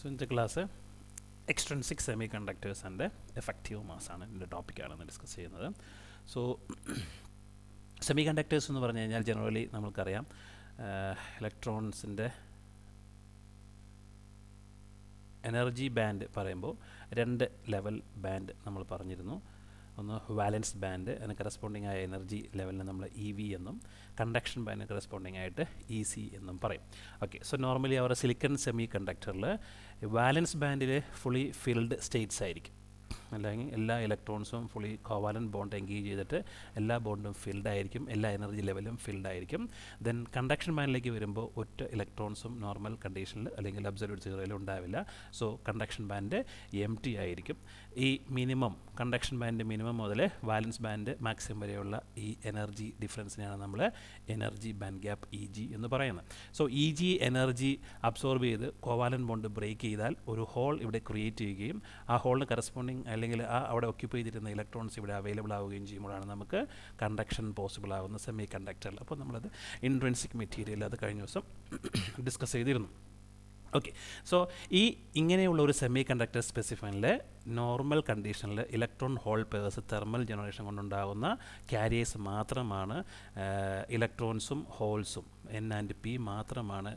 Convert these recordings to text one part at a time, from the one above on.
So in the class extrinsic semiconductors and effective mass ആണ് ഇതിൻ്റെ ടോപ്പിക്കാണെന്ന് discuss ചെയ്യുന്നത്. So സെമികണ്ടക്ടേഴ്സ് എന്ന് പറഞ്ഞു കഴിഞ്ഞാൽ ജനറലി നമുക്കറിയാം ഇലക്ട്രോൺസിൻ്റെ എനർജി ബാൻഡ് പറയുമ്പോൾ രണ്ട് ലെവൽ ബാൻഡ് നമ്മൾ പറഞ്ഞിരുന്നു. ഒന്ന് വാലൻസ് ബാൻഡ്, അതിന് കറസ്പോണ്ടിങ് ആയ എനർജി ലെവലിന് നമ്മൾ EV എന്നും കണ്ടക്ഷൻ ബാൻഡിന് കറസ്പോണ്ടിങ് ആയിട്ട് EC എന്നും പറയും. ഓക്കെ, സോ നോർമലി അവർ സിലിക്കൺ സെമി കണ്ടക്ടറിൽ വാലൻസ് ബാൻഡിൽ ഫുള്ളി ഫിൽഡ് സ്റ്റേറ്റ്സ് ആയിരിക്കും, അല്ലെങ്കിൽ എല്ലാ ഇലക്ട്രോൺസും ഫുള്ളി കോവാലൻറ്റ് ബോണ്ട് എൻഗേജ് ചെയ്തിട്ട് എല്ലാ ബോണ്ടും ഫിൽഡ് ആയിരിക്കും, എല്ലാ എനർജി ലെവലും ഫിൽഡ് ആയിരിക്കും. ദെൻ കണ്ടക്ഷൻ ബാൻഡിലേക്ക് വരുമ്പോൾ ഒറ്റ ഇലക്ട്രോൺസും നോർമൽ കണ്ടീഷനിൽ അല്ലെങ്കിൽ അബ്സല്യൂട്ട് സീറോയിൽ ഉണ്ടാവില്ല. സോ കണ്ടക്ഷൻ ബാൻഡ് എംപ്റ്റി ആയിരിക്കും. ഈ മിനിമം കണ്ടക്ഷൻ ബാൻഡ് മിനിമം മുതൽ വാലൻസ് ബാൻഡ് മാക്സിമം വരെയുള്ള ഈ എനർജി ഡിഫറൻസിനെയാണ് നമ്മൾ എനർജി ബാൻഡ് ഗ്യാപ്പ് EG എന്ന് പറയുന്നത്. സോ EG എനർജി അബ്സോർബ് ചെയ്ത് കോവാലൻറ്റ് ബോണ്ട് ബ്രേക്ക് ചെയ്താൽ ഒരു ഹോൾ ഇവിടെ ക്രിയേറ്റ് ചെയ്യുകയും ആ ഹോളിന് കറസ്പോണ്ടിങ് അല്ലെങ്കിൽ ആ അവിടെ ഓക്യുപ്പൈ ചെയ്തിരുന്ന ഇലക്ട്രോൺസ് ഇവിടെ അവൈലബിൾ ആവുകയും ചെയ്യുമ്പോഴാണ് നമുക്ക് കണ്ടക്ഷൻ പോസിബിൾ ആകുന്ന സെമി കണ്ടക്ടറിൽ. അപ്പോൾ നമ്മളത് ഇൻട്രിൻസിക് മെറ്റീരിയൽ അത് കഴിഞ്ഞ ദിവസം ഡിസ്കസ് ചെയ്തിരുന്നു. ഓക്കെ, സോ ഈ ഇങ്ങനെയുള്ള ഒരു സെമി കണ്ടക്ടർ സ്പെസിഫൈനിൽ നോർമൽ കണ്ടീഷനിൽ electron hole purse thermal generation കൊണ്ടുണ്ടാകുന്ന ക്യാരിയേഴ്സ് മാത്രമാണ്, ഇലക്ട്രോൺസും ഹോൾസും N ആൻഡ് P മാത്രമാണ്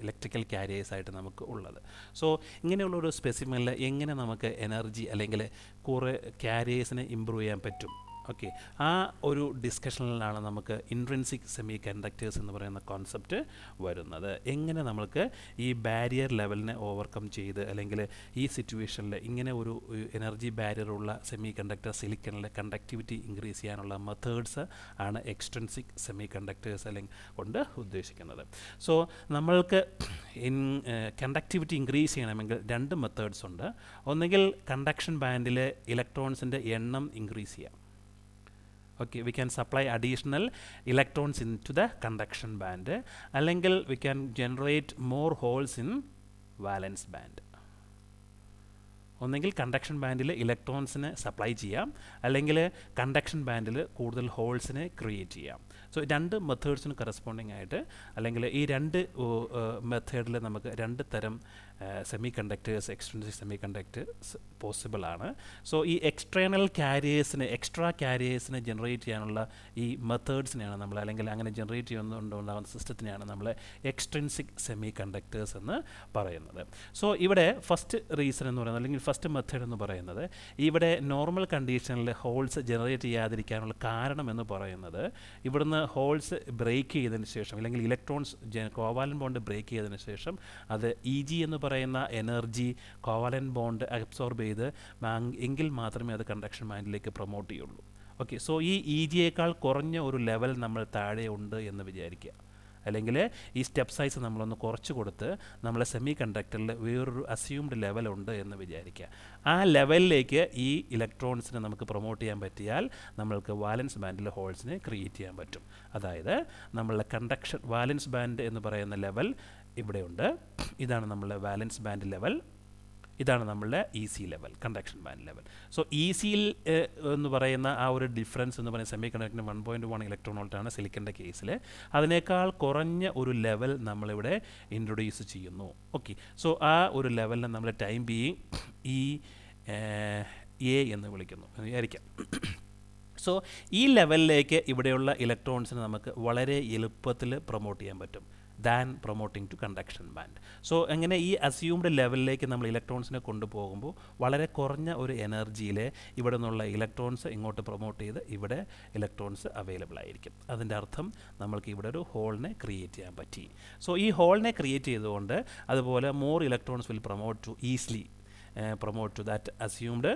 ഇലക്ട്രിക്കൽ ക്യാരിയേഴ്സ് ആയിട്ട് നമുക്ക് ഉള്ളത്. സോ ഇങ്ങനെയുള്ളൊരു സ്പെസിഫൈനിൽ എങ്ങനെ നമുക്ക് എനർജി അല്ലെങ്കിൽ കുറേ ക്യാരിയേഴ്സിനെ ഇമ്പ്രൂവ് ചെയ്യാൻ പറ്റും? ഓക്കെ, ആ ഒരു ഡിസ്കഷനിലാണ് നമുക്ക് ഇൻട്രിൻസിക് സെമി കണ്ടക്ടേഴ്സ് എന്ന് പറയുന്ന കോൺസെപ്റ്റ് വരുന്നത്. എങ്ങനെ നമുക്ക് ഈ ബാരിയർ ലെവലിനെ ഓവർകം ചെയ്ത് അല്ലെങ്കിൽ ഈ സിറ്റുവേഷനിൽ ഇങ്ങനെ ഒരു എനർജി ബാരിയറുള്ള സെമി കണ്ടക്ടർ സിലിക്കണിലെ കണ്ടക്ടിവിറ്റി ഇൻക്രീസ് ചെയ്യാനുള്ള മെത്തേഡ്സ് ആണ് എക്സ്ട്രിൻസിക് സെമി കണ്ടക്ടേഴ്സ് അല്ലെങ്കിൽ കൊണ്ട് ഉദ്ദേശിക്കുന്നത്. സോ നമ്മൾക്ക് കണ്ടക്ടിവിറ്റി ഇൻക്രീസ് ചെയ്യണമെങ്കിൽ രണ്ട് മെത്തേഡ്സ് ഉണ്ട്. ഒന്നുകിൽ കണ്ടക്ഷൻ ബാൻഡിൽ ഇലക്ട്രോൺസിൻ്റെ എണ്ണം ഇൻക്രീസ് ചെയ്യാം. Okay, we can supply additional electrons into the conduction band, അല്ലെങ്കിൽ we can generate more holes in valence band. ഒന്നെങ്കിൽ കണ്ടക്ഷൻ ബാൻഡിൽ ഇലക്ട്രോൺസിനെ സപ്ലൈ ചെയ്യാം, അല്ലെങ്കിൽ കണ്ടക്ഷൻ ബാൻഡിൽ കൂടുതൽ ഹോൾസിനെ ക്രിയേറ്റ് ചെയ്യാം. സോ രണ്ട് മെത്തേഡ്സിന് കറസ്പോണ്ടിങ് ആയിട്ട് അല്ലെങ്കിൽ ഈ രണ്ട് മെത്തേഡിൽ നമുക്ക് രണ്ട് തരം semi conductors extrinsic semi conductors possible ആണ്. സോ ഈ എക്സ്ട്രാ ക്യാരിയേഴ്സിനെ ജനറേറ്റ് ചെയ്യാനുള്ള ഈ മെത്തേഡ്സിനെയാണ് നമ്മൾ, അല്ലെങ്കിൽ അങ്ങനെ ജനറേറ്റ് ചെയ്യുന്നുണ്ടാകുന്ന സിസ്റ്റത്തിനെയാണ് നമ്മൾ എക്സ്ട്രിൻസിക് സെമി കണ്ടക്ടേഴ്സ് എന്ന് പറയുന്നത്. സോ ഇവിടെ ഫസ്റ്റ് റീസൺ എന്ന് പറയുന്നത്, അല്ലെങ്കിൽ ഫസ്റ്റ് മെത്തേഡ് എന്ന് പറയുന്നത്, ഇവിടെ നോർമൽ കണ്ടീഷനിൽ ഹോൾസ് ജനറേറ്റ് ചെയ്യാതിരിക്കാനുള്ള കാരണം എന്ന് പറയുന്നത്, ഇവിടുന്ന് ഹോൾസ് ബ്രേക്ക് ചെയ്തതിന് ശേഷം അല്ലെങ്കിൽ ഇലക്ട്രോൺസ് കോവാലൻറ്റ് ബോണ്ട് ബ്രേക്ക് ചെയ്തതിന് ശേഷം അത് EG എന്ന് പറയുന്ന എനർജി കോവാലൻറ്റ് ബോണ്ട് അബ്സോർബ് ചെയ്ത് എങ്കിൽ മാത്രമേ അത് കണ്ടക്ഷൻ ബാൻഡിലേക്ക് പ്രൊമോട്ട് ചെയ്യുള്ളൂ. ഓക്കെ, സോ ഈ EGയേക്കാൾ കുറഞ്ഞ ഒരു ലെവൽ നമ്മൾ താഴെ ഉണ്ട് എന്ന് വിചാരിക്കുക, അല്ലെങ്കിൽ ഈ സ്റ്റെപ്പ് സൈസ് നമ്മളൊന്ന് കുറച്ച് കൊടുത്ത് നമ്മൾ സെമി കണ്ടക്ടറിൽ വേറൊരു അസ്യൂംഡ് ലെവലുണ്ട് എന്ന് വിചാരിക്കുക. ആ ലെവലിലേക്ക് ഈ ഇലക്ട്രോൺസിനെ നമുക്ക് പ്രൊമോട്ട് ചെയ്യാൻ പറ്റിയാൽ നമ്മൾക്ക് വാലൻസ് ബാൻഡിൽ ഹോൾസിനെ ക്രിയേറ്റ് ചെയ്യാൻ പറ്റും. അതായത് നമ്മളുടെ കണ്ടക്ഷൻ വാലൻസ് ബാൻഡ് എന്ന് പറയുന്ന ലെവൽ ഇവിടെയുണ്ട്. ഇതാണ് നമ്മളുടെ വാലൻസ് ബാൻഡ് ലെവൽ, ഇതാണ് നമ്മളുടെ EC level, conduction band level. So ECയിൽ എന്ന് പറയുന്ന ആ ഒരു ഡിഫറൻസ് എന്ന് പറയുന്ന സെമി കണ്ടക്ടറിന് 1.1 ഇലക്ട്രോൺ വോൾട്ടാണ് സിലിക്കൻ്റെ കേസിൽ. അതിനേക്കാൾ കുറഞ്ഞ ഒരു ലെവൽ നമ്മളിവിടെ ഇൻട്രൊഡ്യൂസ് ചെയ്യുന്നു. ഓക്കെ, സോ ആ ഒരു ലെവലിനെ നമ്മൾ ടൈം ബീയിങ് A എന്ന് വിളിക്കുന്നു വിചാരിക്കാം. സോ ഈ ലെവലിലേക്ക് ഇവിടെയുള്ള ഇലക്ട്രോൺസിനെ നമുക്ക് വളരെ എളുപ്പത്തിൽ പ്രൊമോട്ട് ചെയ്യാൻ പറ്റും than promoting to conduction band. So അങ്ങനെ ഈ അസ്യൂംഡ് ലെവലിലേക്ക് നമ്മൾ ഇലക്ട്രോൺസിനെ കൊണ്ടുപോകുമ്പോൾ വളരെ കുറഞ്ഞ ഒരു എനർജിയിൽ ഇവിടെ നിന്നുള്ള ഇലക്ട്രോൺസ് ഇങ്ങോട്ട് പ്രൊമോട്ട് ചെയ്ത് ഇവിടെ ഇലക്ട്രോൺസ് അവൈലബിൾ ആയിരിക്കും. അതിൻ്റെ അർത്ഥം നമ്മൾക്ക് ഇവിടെ ഒരു ഹോളിനെ ക്രിയേറ്റ് ചെയ്യാൻ പറ്റി. സോ ഈ ഹോളിനെ ക്രിയേറ്റ് ചെയ്തുകൊണ്ട് അതുപോലെ more electrons will promote to easily promote to that assumed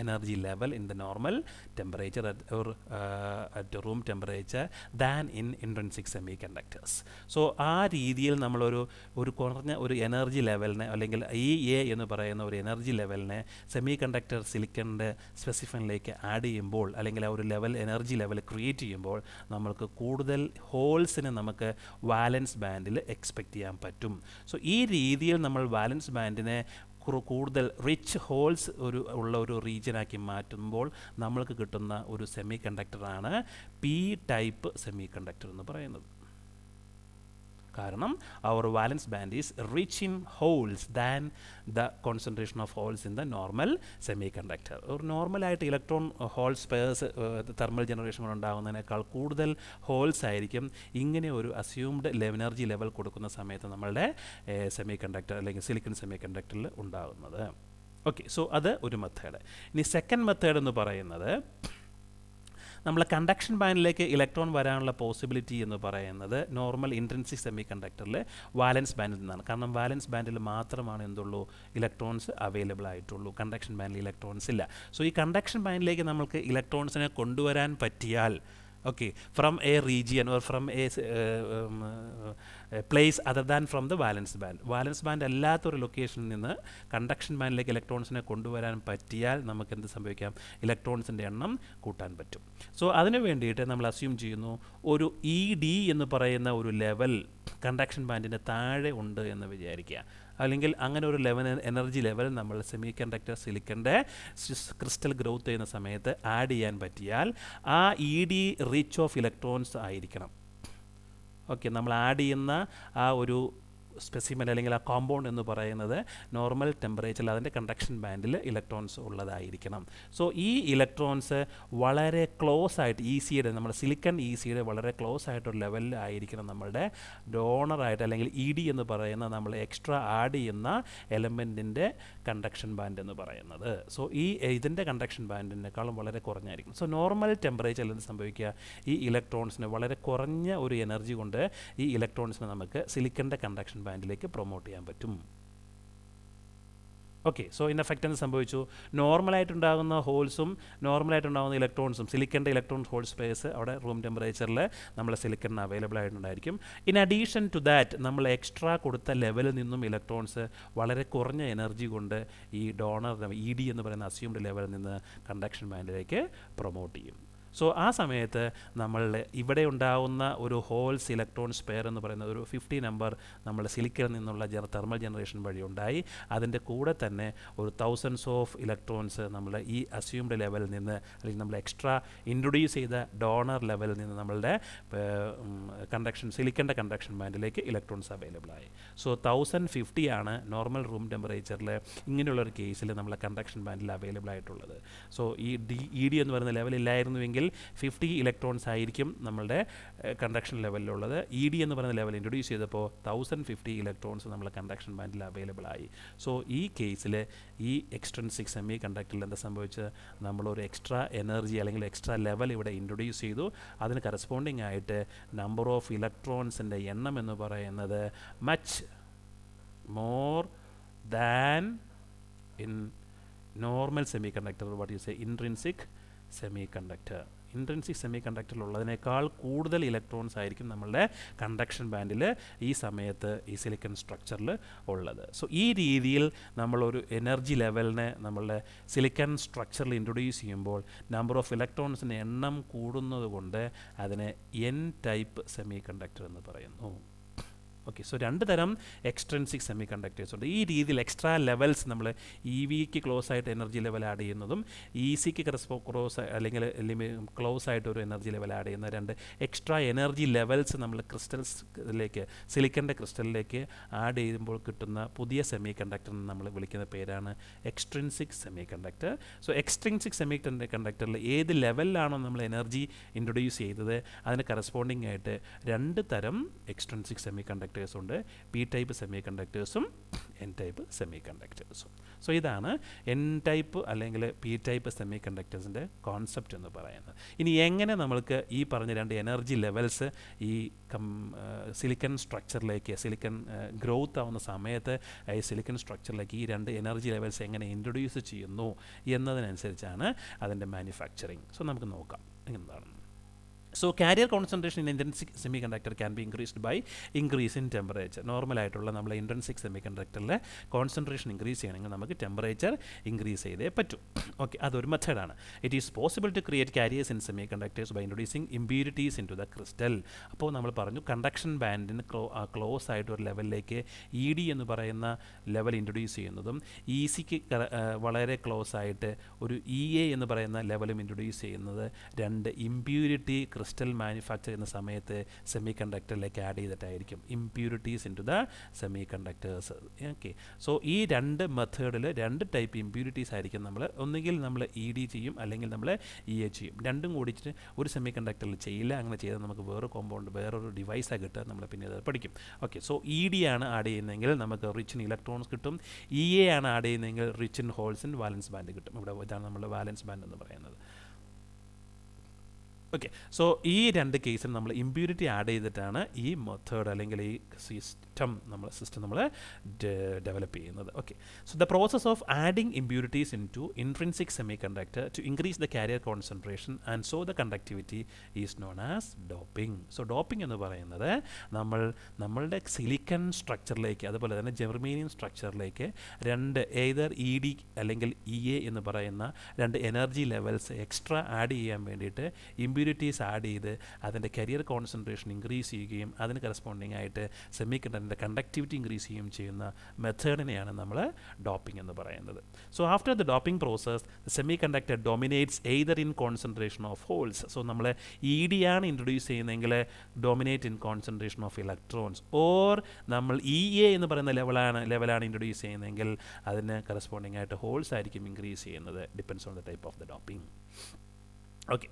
energy level in the normal temperature at room temperature than in intrinsic semiconductors. So ആ രീതിയിൽ നമ്മളൊരു കുറഞ്ഞ ഒരു എനർജി ലെവലിനെ അല്ലെങ്കിൽ ഈ A എന്ന് പറയുന്ന ഒരു എനർജി ലെവലിനെ സെമി കണ്ടക്ടർ സിലിക്കണിൻ്റെ സ്പെസിഫൈനിലേക്ക് ആഡ് ചെയ്യുമ്പോൾ, അല്ലെങ്കിൽ ആ ഒരു എനർജി ലെവൽ ക്രിയേറ്റ് ചെയ്യുമ്പോൾ നമ്മൾക്ക് കൂടുതൽ ഹോൾസിനെ നമുക്ക് വാലൻസ് ബാൻഡിൽ എക്സ്പെക്റ്റ് ചെയ്യാൻ പറ്റും. സോ ഈ രീതിയിൽ നമ്മൾ വാലൻസ് ബാൻഡിനെ കൂടുതൽ റിച്ച് ഹോൾസ് ഉള്ള ഒരു റീജിയനാക്കി മാറ്റുമ്പോൾ നമ്മൾക്ക് കിട്ടുന്ന ഒരു സെമി കണ്ടക്ടറാണ് P ടൈപ്പ് സെമി കണ്ടക്ടർ എന്ന് പറയുന്നത്. കാരണം our valence band is rich in holes than the concentration of holes in the normal semiconductor. ഒരു നോർമലായിട്ട് electron hole pairs thermal generation ഉണ്ടാകുന്നതിനേക്കാൾ കൂടുതൽ ഹോൾസ് ആയിരിക്കും ഇങ്ങനെ ഒരു അസ്യൂംഡ് എനർജി ലെവൽ കൊടുക്കുന്ന സമയത്ത് നമ്മളുടെ സെമി കണ്ടക്ടർ അല്ലെങ്കിൽ സിലിക്കൺ സെമി കണ്ടക്ടറിൽ ഉണ്ടാകുന്നത്. ഓക്കെ, സോ അത് ഒരു മെത്തേഡ്. ഇനി സെക്കൻഡ് മെത്തേഡ് എന്ന് പറയുന്നത് നമ്മൾ കണ്ടക്ഷൻ ബാൻഡിലേക്ക് ഇലക്ട്രോൺ വരാനുള്ള പോസിബിലിറ്റി എന്ന് പറയുന്നത് നോർമൽ ഇൻട്രിൻസിക് സെമി കണ്ടക്ടറിൽ വാലൻസ് ബാൻഡിൽ നിന്നാണ്. കാരണം വാലൻസ് ബാൻഡിൽ മാത്രമാണ് എന്തുള്ളൂ ഇലക്ട്രോൺസ് അവൈലബിൾ ആയിട്ടുള്ളൂ, കണ്ടക്ഷൻ ബാൻഡിൽ ഇലക്ട്രോൺസ് ഇല്ല. സോ ഈ കണ്ടക്ഷൻ ബാൻഡിലേക്ക് നമുക്ക് ഇലക്ട്രോൺസിനെ കൊണ്ടുവരാൻ പറ്റിയാൽ okay from a region or from a place other than from the valence band അല്ലാത്തൊരു ലൊക്കേഷനിൽ നിന്ന് കണ്ടക്ഷൻ ബാൻഡിലേക്ക് ഇലക്ട്രോൺസിനെ കൊണ്ടുവരാൻ പറ്റിയാൽ നമുക്ക് എന്ത് സംഭവിക്കാം, ഇലക്ട്രോൺസിൻ്റെ എണ്ണം കൂട്ടാൻ പറ്റും. സോ അതിന് വേണ്ടിയിട്ട് നമ്മൾ അസ്യൂം ചെയ്യുന്നു ഒരു ED എന്ന് പറയുന്ന ഒരു ലെവൽ കണ്ടക്ഷൻ ബാൻഡിൻ്റെ താഴെ ഉണ്ട് എന്ന് വിചാരിക്കുക. അല്ലെങ്കിൽ അങ്ങനെ ഒരു എനർജി ലെവൽ നമ്മൾ സെമി കണ്ടക്ടർ സിലിക്കൻ്റെ ക്രിസ്റ്റൽ ഗ്രോത്ത് ചെയ്യുന്ന സമയത്ത് ആഡ് ചെയ്യാൻ പറ്റിയാൽ ആ ED റിച്ച് ഓഫ് ഇലക്ട്രോൺസ് ആയിരിക്കണം. ഓക്കെ, നമ്മൾ ആഡ് ചെയ്യുന്ന ആ ഒരു സ്പെസിമെൻ അല്ലെങ്കിൽ ആ കോമ്പൗണ്ട് എന്ന് പറയുന്നത് നോർമൽ ടെമ്പറേച്ചറിൽ അതിൻ്റെ കണ്ടക്ഷൻ ബാൻഡിൽ ഇലക്ട്രോൺസ് ഉള്ളതായിരിക്കണം. സോ ഈ ഇലക്ട്രോൺസ് വളരെ ക്ലോസ് ആയിട്ട് ECയുടെ നമ്മുടെ സിലിക്കൺ ECയുടെ വളരെ ക്ലോസ് ആയിട്ടൊരു ലെവലിൽ ആയിരിക്കണം നമ്മളുടെ ഡോണറായിട്ട് അല്ലെങ്കിൽ ED എന്ന് പറയുന്ന നമ്മൾ എക്സ്ട്രാ ആഡ് ചെയ്യുന്ന എലമെൻറ്റിൻ്റെ കണ്ടക്ഷൻ ബാൻഡ് എന്ന് പറയുന്നത്. സോ ഇതിൻ്റെ കണ്ടക്ഷൻ ബാൻഡിനേക്കാളും വളരെ കുറഞ്ഞായിരിക്കും. സോ നോർമൽ ടെമ്പറേച്ചറിൽ എന്ത് സംഭവിക്കുക, ഈ ഇലക്ട്രോൺസിന് വളരെ കുറഞ്ഞ ഒരു എനർജി കൊണ്ട് ഈ ഇലക്ട്രോൺസിനെ നമുക്ക് സിലിക്കൻ്റെ കണ്ടക്ഷൻ ബാൻഡിലേക്ക് പ്രൊമോട്ട് ചെയ്യാൻ പറ്റും. ഓക്കെ, സോ ഇൻ എഫക്റ്റ് എന്ത് സംഭവിച്ചു, നോർമലായിട്ടുണ്ടാകുന്ന ഹോൾസും നോർമലായിട്ടുണ്ടാകുന്ന ഇലക്ട്രോൺസും സിലിക്കൻ്റെ ഇലക്ട്രോൺ ഹോൾ സ്പേസ് അവിടെ റൂം ടെമ്പറേച്ചറിൽ നമ്മൾ സിലിക്കണിന് അവൈലബിൾ ആയിട്ടുണ്ടായിരിക്കും. ഇൻ അഡീഷൻ ടു ദാറ്റ് നമ്മൾ എക്സ്ട്രാ കൊടുത്ത ലെവലിൽ നിന്നും ഇലക്ട്രോൺസ് വളരെ കുറഞ്ഞ എനർജി കൊണ്ട് ഈ ഡോണർ ED എന്ന് പറയുന്ന അസ്യൂംഡ് ലെവലിൽ നിന്ന് കണ്ടക്ഷൻ ബാൻഡിലേക്ക് പ്രൊമോട്ട് ചെയ്യും. സോ ആ സമയത്ത് നമ്മൾ ഇവിടെ ഉണ്ടാകുന്ന ഒരു ഹോൾസ് ഇലക്ട്രോൺ സ്പെയർ എന്ന് പറയുന്ന ഒരു 50 നമ്പർ നമ്മൾ സിലിക്കണിൽ നിന്നുള്ള തെർമൽ ജനറേഷൻ വഴി ഉണ്ടായി. അതിൻ്റെ കൂടെ തന്നെ ഒരു തൗസൻഡ്സ് ഓഫ് ഇലക്ട്രോൺസ് നമ്മൾ ഈ അസ്യൂംഡ് ലെവലിൽ നിന്ന് അല്ലെങ്കിൽ നമ്മൾ എക്സ്ട്രാ ഇൻട്രൊഡ്യൂസ് ചെയ്ത ഡോണർ ലെവലിൽ നിന്ന് നമ്മളുടെ സിലിക്കൻ്റെ കണ്ടക്ഷൻ ബാൻഡിലേക്ക് ഇലക്ട്രോൺസ് അവൈലബിൾ ആയി. സോ 1050 ആണ് നോർമൽ റൂം ടെമ്പറേച്ചറിൽ ഇങ്ങനെയുള്ളൊരു കേസിൽ നമ്മളെ കണ്ടക്ഷൻ ബാൻഡിൽ അവൈലബിൾ ആയിട്ടുള്ളത്. സോ ഈ ED എന്ന് പറയുന്ന ലെവൽ ഇല്ലായിരുന്നുവെങ്കിൽ 50 ഇലക്ട്രോൺസ് ആയിരിക്കും നമ്മളുടെ കണ്ടക്ഷൻ ലെവലിലുള്ളത്. ED എന്ന് പറയുന്ന ലെവൽ ഇൻട്രൊഡ്യൂസ് ചെയ്തപ്പോൾ 1050 ഇലക്ട്രോൺസ് നമ്മളെ കണ്ടക്ഷൻ ബാൻഡിൽ അവൈലബിൾ ആയി. സോ ഈ കേസിൽ ഈ എക്സ്ട്രിൻസിക് സെമി കണ്ടക്ടറിൽ എന്താ സംഭവിച്ചത്, നമ്മളൊരു എക്സ്ട്രാ എനർജി അല്ലെങ്കിൽ എക്സ്ട്രാ ലെവൽ ഇവിടെ ഇൻട്രൊഡ്യൂസ് ചെയ്തു. അതിന് കറസ്പോണ്ടിങ് ആയിട്ട് നമ്പർ ഓഫ് ഇലക്ട്രോൺസിൻ്റെ എണ്ണം എന്ന് പറയുന്നത് much more than in normal semi conductor, what you say intrinsic semi conductor. Intrinsic semi കണ്ടക്ടറിലുള്ളതിനേക്കാൾ കൂടുതൽ ഇലക്ട്രോൺസ് ആയിരിക്കും നമ്മളുടെ കണ്ടക്ഷൻ ബാൻഡിൽ ഈ സമയത്ത് ഈ സിലിക്കൺ സ്ട്രക്ചറിൽ ഉള്ളത്. സോ ഈ രീതിയിൽ നമ്മളൊരു എനർജി ലെവലിനെ നമ്മളുടെ സിലിക്കൺ സ്ട്രക്ചറിൽ ഇൻട്രൊഡ്യൂസ് ചെയ്യുമ്പോൾ നമ്പർ ഓഫ് ഇലക്ട്രോൺസിൻ്റെ എണ്ണം കൂടുന്നത് കൊണ്ട് അതിനെ N ടൈപ്പ് സെമി കണ്ടക്ടർ എന്ന് പറയുന്നു. ഓക്കെ, സോ രണ്ട് തരം എക്സ്ട്രിൻസിക് സെമി കണ്ടക്ടേഴ്സ് ഉണ്ട്. ഈ രീതിയിൽ എക്സ്ട്രാ ലെവൽസ് നമ്മൾ EVക്ക് ക്ലോസ് ആയിട്ട് എനർജി ലെവൽ ആഡ് ചെയ്യുന്നതും ECക്ക് ക്രോസ് അല്ലെങ്കിൽ ക്ലോസ് ആയിട്ട് ഒരു എനർജി ലെവൽ ആഡ് ചെയ്യുന്ന രണ്ട് എക്സ്ട്രാ എനർജി ലെവൽസ് നമ്മൾ ക്രിസ്റ്റൽസിലേക്ക് സിലിക്കൻ്റെ ക്രിസ്റ്റലിലേക്ക് ആഡ് ചെയ്യുമ്പോൾ കിട്ടുന്ന പുതിയ സെമി കണ്ടക്ടറിന് നമ്മൾ വിളിക്കുന്ന പേരാണ് extrinsic semi conductor. So extrinsic semi കണ്ടക്ടറിൽ ഏത് ലെവലിലാണോ നമ്മൾ എനർജി ഇൻട്രൊഡ്യൂസ് ചെയ്തത് അതിന് കറസ്പോണ്ടിങ് ആയിട്ട് രണ്ട് തരം എക്സ്ട്രിൻസിക് സെമി കണ്ടക്ടർ ഉണ്ട്. P ടൈപ്പ് സെമി കണ്ടക്ടേഴ്സും N ടൈപ്പ് സെമി കണ്ടക്ടേഴ്സും. സോ ഇതാണ് N ടൈപ്പ് അല്ലെങ്കിൽ P ടൈപ്പ് സെമി കണ്ടക്ടേഴ്സിൻ്റെ കോൺസെപ്റ്റ് എന്ന് പറയുന്നത്. ഇനി എങ്ങനെ നമ്മൾക്ക് ഈ പറഞ്ഞ രണ്ട് എനർജി ലെവൽസ് ഈ സിലിക്കൺ സ്ട്രക്ചറിലേക്ക് സിലിക്കൺ ഗ്രോത്ത് ആവുന്ന സമയത്ത് ഈ സിലിക്കൺ സ്ട്രക്ചറിലേക്ക് ഈ രണ്ട് എനർജി ലെവൽസ് എങ്ങനെ ഇൻട്രൊഡ്യൂസ് ചെയ്യുന്നു എന്നതിനനുസരിച്ചാണ് അതിൻ്റെ മാനുഫാക്ചറിങ്. സോ നമുക്ക് നോക്കാം എന്താണ്. So carrier concentration in intrinsic semiconductor can be increased by increase in temperature. നോർമലായിട്ടുള്ള നമ്മൾ ഇൻട്രിൻസിക് സെമികണ്ടക്ടറിലെ കോൺസെൻട്രേഷൻ ഇൻക്രീസ് ചെയ്യണമെങ്കിൽ നമുക്ക് ടെമ്പറേച്ചർ ഇൻക്രീസ് ചെയ്തേ പറ്റും. ഓക്കെ, അതൊരു മെത്തേഡാണ്. It is possible to create carriers in semiconductors by introducing impurities in to the crystal. അപ്പോൾ നമ്മൾ പറഞ്ഞു കണ്ടക്ഷൻ ബാൻഡിന് ക്ലോസ് ആയിട്ട് ഒരു ലെവലിലേക്ക് ED എന്ന് പറയുന്ന ലെവൽ ഇൻട്രൊഡ്യൂസ് ചെയ്യുന്നതും ECക്ക് വളരെ ക്ലോസ് ആയിട്ട് ഒരു EA എന്ന് പറയുന്ന ലെവലും ഇൻട്രൊഡ്യൂസ് ചെയ്യുന്നത് രണ്ട് ഇമ്പ്യൂരിറ്റി ക്രിസ്റ്റൽ മാനുഫാക്ചർ ചെയ്യുന്ന സമയത്ത് സെമി കണ്ടക്ടറിലേക്ക് ആഡ് ചെയ്തിട്ടായിരിക്കും, impurities in to the semi conductors. Okay, so ഈ രണ്ട് മെത്തേഡിൽ രണ്ട് ടൈപ്പ് ഇംപ്യൂരിറ്റീസ് ആയിരിക്കും നമ്മൾ ഒന്നുകിൽ നമ്മൾ ED ചെയ്യും അല്ലെങ്കിൽ നമ്മൾ EA ചെയ്യും. രണ്ടും കൂടിയിട്ട് ഒരു സെമി കണ്ടക്ടറിൽ ചെയ്യില്ല. അങ്ങനെ ചെയ്താൽ നമുക്ക് വേറെ കോമ്പൗണ്ട് വേറൊരു ഡിവൈസാണ് കിട്ടുക, നമ്മൾ പിന്നെ അത് പഠിക്കും. ഓക്കെ, സോ ED ആണ് ആഡ് ചെയ്യുന്നതെങ്കിൽ നമുക്ക് റിച്ച് ഇൻ ഇലക്ട്രോൺസ് കിട്ടും. EA ആണ് ആഡ് ചെയ്യുന്നതെങ്കിൽ rich in holes in valence band കിട്ടും. ഇവിടെ ഇതാണ് നമ്മൾ വാലൻസ് ബാൻഡ് എന്ന് പറയുന്നത്. ഓക്കെ, സോ ഈ രണ്ട് കേസിൽ നമ്മൾ ഇമ്പ്യൂരിറ്റി ആഡ് ചെയ്തിട്ടാണ് ഈ മെത്തേഡ് അല്ലെങ്കിൽ ഈ സിസ്റ്റം നമ്മൾ ഡെവലപ്പ് ചെയ്യുന്നത്. Okay, so the process of adding impurities into intrinsic semi conductor to increase the carrier concentration and so the conductivity is known as doping. So doping എന്ന് പറയുന്നത് നമ്മളുടെ silicon സ്ട്രക്ചറിലേക്ക് അതുപോലെ തന്നെ germanium സ്ട്രക്ചറിലേക്ക് രണ്ട് Ather ED അല്ലെങ്കിൽ EA എന്ന് പറയുന്ന രണ്ട് എനർജി ലെവൽസ് എക്സ്ട്രാ ആഡ് ചെയ്യാൻ വേണ്ടിയിട്ട് ഇമ്പ്യൂരിറ്റീസ് ആഡ് ചെയ്ത് അതിൻ്റെ കരിയർ കോൺസെൻട്രേഷൻ ഇൻക്രീസ് ചെയ്യുകയും അതിന് കറസ്പോണ്ടിങ് ആയിട്ട് സെമി കണ്ടക്ടറിൻ്റെ കണ്ടക്ടിവിറ്റി ഇൻക്രീസ് ചെയ്യുകയും ചെയ്യുന്ന മെത്തേഡിനെയാണ് നമ്മൾ ഡോപ്പിംഗ് എന്ന് പറയുന്നത്. So after the doping process semiconductor dominates either in concentration of holes. So നമ്മൾ ED ആണ് ഇൻട്രൊഡ്യൂസ് ചെയ്യുന്നതെങ്കിൽ dominate in concentration of electrons, or നമ്മൾ EA എന്ന് പറയുന്ന ലെവലാണ് ഇൻട്രൊഡ്യൂസ് ചെയ്യുന്നതെങ്കിൽ അതിന് കറസ്പോണ്ടിങ് ആയിട്ട് ഹോൾസ് ആയിരിക്കും ഇൻക്രീസ് ചെയ്യുന്നത്. Depends on the type of the doping. Okay,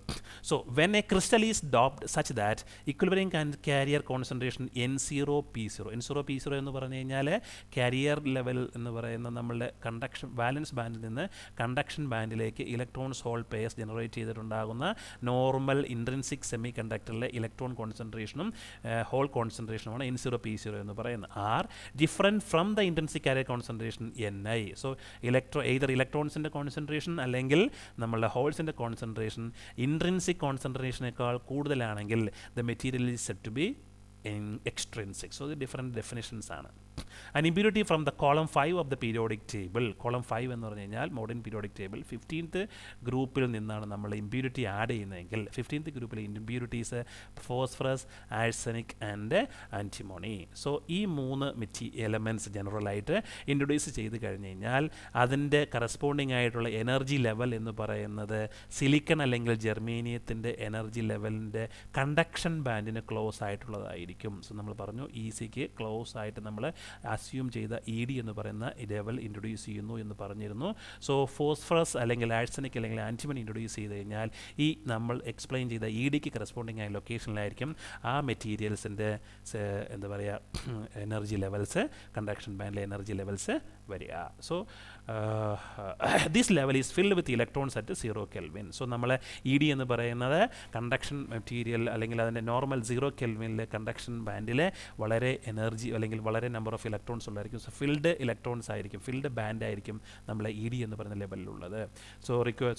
so when a crystal is doped such that equilibrium carrier concentration N0 P0 എന്ന് പറഞ്ഞു കഴിഞ്ഞാൽ കാരിയർ ലെവൽ എന്ന് പറയുന്ന നമ്മളുടെ കണ്ടക്ഷൻ വാലൻസ് ബാൻഡിൽ നിന്ന് കണ്ടക്ഷൻ ബാൻഡിലേക്ക് ഇലക്ട്രോൺസ് ഹോൾ പെയർസ് ജനറേറ്റ് ചെയ്തിട്ടുണ്ടാകുന്ന നോർമൽ ഇൻട്രിൻസിക് സെമി കണ്ടക്ടറിലെ ഇലക്ട്രോൺ കോൺസെൻട്രേഷനും ഹോൾ കോൺസെൻട്രേഷനുമാണ് N0 P0 എന്ന് പറയുന്നത്. Are different from the intrinsic carrier concentration Ni. So either ഇലക്ട്രോൺസിൻ്റെ കോൺസെൻട്രേഷൻ അല്ലെങ്കിൽ നമ്മളുടെ ഹോൾസിൻ്റെ കോൺസെൻട്രേഷൻ ഇൻട്രിൻസിക് കോൺസെൻട്രേഷനേക്കാൾ കൂടുതലാണെങ്കിൽ the material is said to be extrinsic. So the different definitions ആണ്. An impurity from the column 5 of the periodic table. column 5 എന്ന് പറഞ്ഞു കഴിഞ്ഞാൽ മോഡേൺ പീരിയോഡിക് ടേബിൾ 15th ഗ്രൂപ്പിൽ നിന്നാണ് നമ്മൾ ഇമ്പ്യൂരിറ്റി ആഡ് ചെയ്യുന്നതെങ്കിൽ 15th ഗ്രൂപ്പിലെ impurities phosphorus, arsenic and antimony. So ഈ മൂന്ന് എലമെൻറ്റ്സ് ജനറലായിട്ട് ഇൻട്രൊഡ്യൂസ് ചെയ്ത് കഴിഞ്ഞ് കഴിഞ്ഞാൽ അതിൻ്റെ കറസ്പോണ്ടിങ് ആയിട്ടുള്ള എനർജി ലെവൽ എന്ന് പറയുന്നത് സിലിക്കൺ അല്ലെങ്കിൽ ജെർമേനിയത്തിൻ്റെ എനർജി ലെവലിൻ്റെ കണ്ടക്ഷൻ ബാൻഡിന് ക്ലോസ് ആയിട്ടുള്ളതായിരിക്കും. സോ നമ്മൾ പറഞ്ഞു ECക്ക് ക്ലോസ് ആയിട്ട് നമ്മൾ അസ്യൂം ചെയ്ത ED എന്ന് പറയുന്ന ലെവൽ ഇൻട്രൊഡ്യൂസ് ചെയ്യുന്നു എന്ന് പറഞ്ഞിരുന്നു. സോ ഫോസ്ഫറസ് അല്ലെങ്കിൽ ആഴ്സനിക് അല്ലെങ്കിൽ ആൻറ്റിമണി ഇൻട്രൊഡ്യൂസ് ചെയ്ത് കഴിഞ്ഞാൽ ഈ നമ്മൾ എക്സ്പ്ലെയിൻ ചെയ്ത EDക്ക് കറസ്പോണ്ടിങ് ആയ ലൊക്കേഷനിലായിരിക്കും ആ മെറ്റീരിയൽസിൻ്റെ എന്താ പറയുക എനർജി ലെവൽസ് കണ്ടക്ഷൻ ബാൻഡിലെ എനർജി ലെവൽസ് വരിക. So this level is filled with electrons at 0 Kelvin. So നമ്മൾ ED എന്ന് പറയുന്നത് കണ്ടക്ഷൻ മെറ്റീരിയൽ അല്ലെങ്കിൽ അതിൻ്റെ നോർമൽ 0 Kelvinലെ കണ്ടക്ഷൻ ബാൻഡിൽ വളരെ എനർജി അല്ലെങ്കിൽ വളരെ നമ്പർ ഓഫ് ഇലക്ട്രോൺസ് ഉള്ളതായിരിക്കും. സോ ഫിൽഡ് ഇലക്ട്രോൺസ് ആയിരിക്കും, ഫിൽഡ് ബാൻഡ് ആയിരിക്കും നമ്മളെ ED എന്ന് പറയുന്ന ലെവലിലുള്ളത്.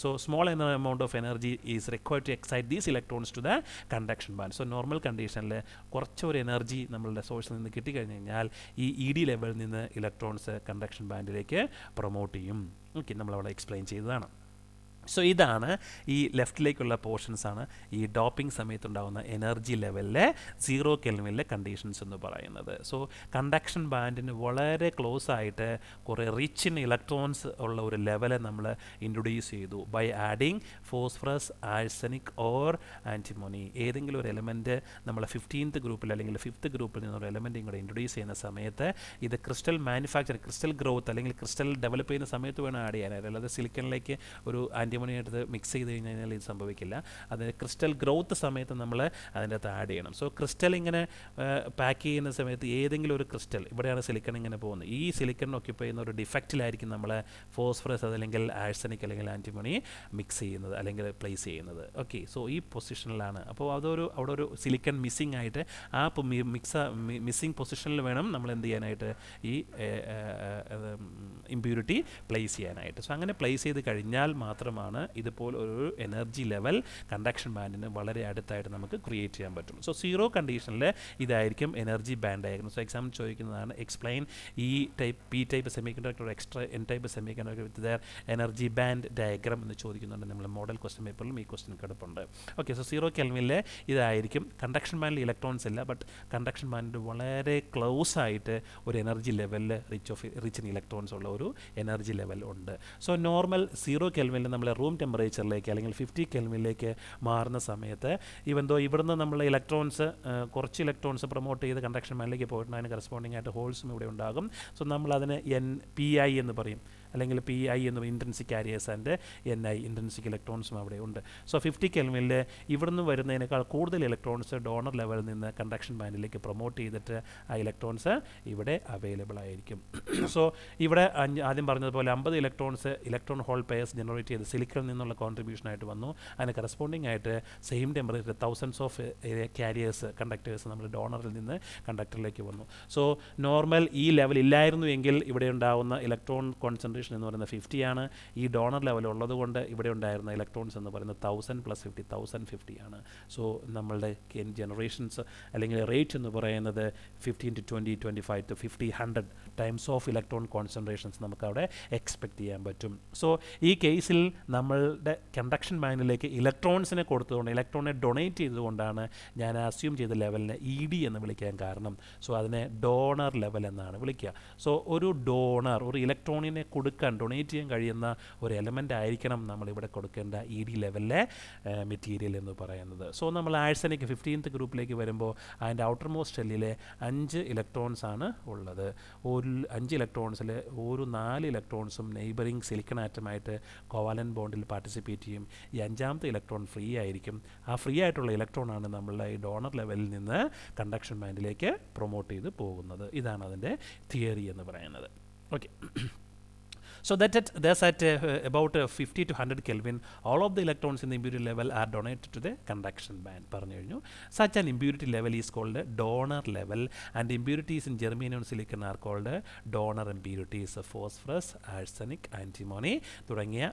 So small amount of energy is required to excite these electrons to the conduction band. So normal കണ്ടീഷനിൽ കുറച്ചൊരു എനർജി നമ്മളുടെ സോഴ്സിൽ നിന്ന് കിട്ടിക്കഴിഞ്ഞ് കഴിഞ്ഞാൽ ഈ ED ലെവലിൽ നിന്ന് ഇലക്ട്രോൺസ് കണ്ടക്ഷൻ ബാൻഡിലേക്ക് പ്രൊമോട്ട് ചെയ്യും. ഓക്കെ, നമ്മളവിടെ എക്സ്പ്ലെയിൻ ചെയ്തതാണ്. സോ ഇതാണ് ഈ ലെഫ്റ്റിലേക്കുള്ള പോർഷൻസാണ് ഈ ഡോപ്പിംഗ് സമയത്തുണ്ടാകുന്ന എനർജി ലെവലിലെ 0 Kelvinലെ കണ്ടീഷൻസ് എന്ന് പറയുന്നത്. സോ കണ്ടക്ഷൻ ബാൻഡിന് വളരെ ക്ലോസ് ആയിട്ട് കുറേ റിച്ച് ഇൻ ഇലക്ട്രോൺസ് ഉള്ള ഒരു ലെവല് നമ്മൾ ഇൻട്രൊഡ്യൂസ് ചെയ്തു by adding phosphorus, arsenic or antimony. ഏതെങ്കിലും ഒരു എലമെൻറ്റ് നമ്മൾ 15th ഗ്രൂപ്പിൽ അല്ലെങ്കിൽ 5th ഗ്രൂപ്പിൽ നിന്നൊരു എലമെൻറ്റ് ഇങ്ങോട്ട് ഇൻട്രൊഡ്യൂസ് ചെയ്യുന്ന സമയത്ത് ഇത് ക്രിസ്റ്റൽ മാനുഫാക്ചർ, ക്രിസ്റ്റൽ ഗ്രോത്ത് അല്ലെങ്കിൽ ക്രിസ്റ്റൽ ഡെവലപ്പ് ചെയ്യുന്ന സമയത്ത് വേണം ആഡ് ചെയ്യാനായിട്ട്. അല്ലാതെ സിലിക്കണിലേക്ക് ഒരു ആൻറ്റിമോണിയായിട്ട് മിക്സ് ചെയ്ത് കഴിഞ്ഞാൽ ഇത് സംഭവിക്കില്ല. അത് ക്രിസ്റ്റൽ ഗ്രോത്ത് സമയത്ത് നമ്മൾ അതിൻ്റെ അകത്ത് ആഡ് ചെയ്യണം. സോ ക്രിസ്റ്റൽ ഇങ്ങനെ പാക്ക് ചെയ്യുന്ന സമയത്ത് ഏതെങ്കിലും ഒരു ക്രിസ്റ്റൽ, ഇവിടെയാണ് സിലിക്കൺ ഇങ്ങനെ പോകുന്നത്, ഈ സിലിക്കൺ ഒക്യുപ്പൈ ചെയ്യുന്ന ഒരു ഡിഫക്റ്റിലായിരിക്കും നമ്മൾ ഫോസ്ഫറസ് അല്ലെങ്കിൽ ആഴ്സനിക് അല്ലെങ്കിൽ ആൻറ്റിമോണി മിക്സ് ചെയ്യുന്നത് അല്ലെങ്കിൽ പ്ലേസ് ചെയ്യുന്നത്. ഓക്കെ, സോ ഈ പൊസിഷനിലാണ്. അപ്പോൾ അവിടെ ഒരു സിലിക്കൺ മിസ്സിംഗ് ആയിട്ട് ആ മിസ്സിംഗ് പൊസിഷനിൽ വേണം നമ്മൾ എന്ത് ചെയ്യാനായിട്ട് ഈ ഇമ്പ്യൂരിറ്റി പ്ലേസ് ചെയ്യാനായിട്ട്. സോ അങ്ങനെ പ്ലേസ് ചെയ്ത് കഴിഞ്ഞാൽ മാത്രമാണ് ഇതുപോലെ ഒരു എനർജി ലെവൽ കണ്ടക്ഷൻ ബാൻഡിന് വളരെ അടുത്തായിട്ട് നമുക്ക് ക്രിയേറ്റ് ചെയ്യാൻ പറ്റും. സോ 0 കണ്ടീഷനിൽ ഇതായിരിക്കും energy band diagram. So exam ചോദിക്കുന്നതാണ് explain P type semi conductor N type semi conductor with their energy band diagram എന്ന് ചോദിക്കുന്നുണ്ട്. നമ്മൾ മോഡൽ ക്വസ്റ്റ്യൻ പേപ്പറിലും ഈ ക്വസ്റ്റ്യൻ കിടപ്പുണ്ട്. ഓക്കെ, സോ 0 Kelvinൽ ഇതായിരിക്കും. കണ്ടക്ഷൻ ബാൻഡിൽ ഇലക്ട്രോൺസ് ഇല്ല, ബട്ട് കണ്ടക്ഷൻ ബാൻഡിന് വളരെ ക്ലോസ് ആയിട്ട് ഒരു എനർജി ലെവലിൽ റിച്ച് ഇൻ ഇലക്ട്രോൺസ് ഉള്ള ഒരു എനർജി ലെവൽ ഉണ്ട്. സോ നോർമൽ 0 Kelvinൽ നമ്മൾ റൂം ടെമ്പറേച്ചറിലേക്ക് അല്ലെങ്കിൽ 50 കെൽവിനിലേക്ക് മാറുന്ന സമയത്ത് ഇവിടുന്ന് നമ്മൾ ഇലക്ട്രോൺസ് കുറച്ച് ഇലക്ട്രോൺസ് പ്രൊമോട്ട് ചെയ്ത് കണ്ടക്ഷൻ ബാൻഡിലേക്ക് പോയിട്ടുണ്ട്, അതിന് കറസ്പോണ്ടിങ് ആയിട്ട് ഹോൾസും ഇവിടെ ഉണ്ടാകും. സോ നമ്മളതിന് PI എന്ന് പറയും, അല്ലെങ്കിൽ PI എന്ന് intrinsic carriers and NI intrinsic ഇലക്ട്രോൺസും അവിടെ ഉണ്ട്. സോ 50 കെൽവിനിൽ ഇവിടുന്ന് വരുന്നതിനേക്കാൾ കൂടുതൽ ഇലക്ട്രോൺസ് ഡോണർ ലെവലിൽ നിന്ന് കണ്ടക്ഷൻ ബാൻഡിലേക്ക് പ്രൊമോട്ട് ചെയ്തിട്ട് ആ ഇലക്ട്രോൺസ് ഇവിടെ അവൈലബിൾ ആയിരിക്കും. സോ ഇവിടെ ആദ്യം പറഞ്ഞതുപോലെ 50 electrons electron hole pairs generate ചെയ്ത് സിലിക്കണിൽ നിന്നുള്ള കോൺട്രിബ്യൂഷൻ ആയിട്ട് വന്നു. അതിന് കറസ്പോണ്ടിങ് ആയിട്ട് same temperature thousands of carriers conductors നമ്മൾ ഡോണറിൽ നിന്ന് കണ്ടക്ടറിലേക്ക് വന്നു. സോ നോർമൽ ഈ ലെവൽ ഇല്ലായിരുന്നു എങ്കിൽ ഇവിടെ ഉണ്ടാകുന്ന ഇലക്ട്രോൺ കോൺസെൻട്രേഷൻ എന്ന് പറയുന്നത് 50 ആണ്. ഈ ഡോണർ ലെവൽ ഉള്ളതുകൊണ്ട് ഇവിടെ ഉണ്ടായിരുന്ന ഇലക്ട്രോൺസ് എന്ന് പറയുന്നത് 1000 + 50 1050 ആണ്. സോ നമ്മളുടെ ജനറേഷൻസ് അല്ലെങ്കിൽ റേറ്റ് എന്ന് പറയുന്നത് 15 to 20 25 to 50 100 times of electron concentrations നമുക്ക് അവിടെ എക്സ്പെക്ട് ചെയ്യാൻ പറ്റും. സോ ഈ കേസിൽ നമ്മളുടെ കണ്ടക്ഷൻ ബാൻഡിലേക്ക് ഇലക്ട്രോൺസിനെ കൊടുത്തുകൊണ്ട് ഇലക്ട്രോണിനെ ഡൊണേറ്റ് ചെയ്തുകൊണ്ടാണ് ഞാൻ അസ്യൂം ചെയ്ത ലെവലിനെ ED എന്ന് വിളിക്കാൻ കാരണം. സോ അതിനെ ഡോണർ ലെവൽ എന്നാണ് വിളിക്കുക. സോ ഒരു ഡോണർ ഒരു ഇലക്ട്രോണിനെ ഡൊണേറ്റ് ചെയ്യാൻ കഴിയുന്ന ഒരു എലമെൻ്റ് ആയിരിക്കണം നമ്മളിവിടെ കൊടുക്കേണ്ട ED ലെവലിലെ മെറ്റീരിയൽ എന്ന് പറയുന്നത്. സോ നമ്മൾ ആഴ്സനിക് 15th ഗ്രൂപ്പിലേക്ക് വരുമ്പോൾ അതിൻ്റെ ഔട്ടർ മോസ്റ്റ് ഷെല്ലിലെ 5 ഇലക്ട്രോൺസ് ആണ് ഉള്ളത്. 5 ഇലക്ട്രോൺസിൽ ഒരു 4 ഇലക്ട്രോൺസും നെയ്ബറിങ് സിലിക്കൺ ആറ്റമായിട്ട് കോവാലന്റ് ബോണ്ടിൽ പാർട്ടിസിപ്പേറ്റ് ചെയ്യും. ഈ 5ാമത്തെ ഇലക്ട്രോൺ ഫ്രീ ആയിരിക്കും. ആ ഫ്രീ ആയിട്ടുള്ള ഇലക്ട്രോണാണ് നമ്മളുടെ ഈ ഡോണർ ലെവലിൽ നിന്ന് കണ്ടക്ഷൻ ബാൻഡിലേക്ക് പ്രൊമോട്ട് ചെയ്ത് പോകുന്നത്. ഇതാണ് അതിൻ്റെ തിയറി എന്ന് പറയുന്നത്. Okay. So thus at about 50 to 100 Kelvin, all of the electrons in the impurity level are donated to the conduction band. പറഞ്ഞു കഴിഞ്ഞു. Such an impurity level is called donor level, and impurities in germanium and silicon are called donor impurities. Phosphorus, arsenic, antimony തുടങ്ങിയ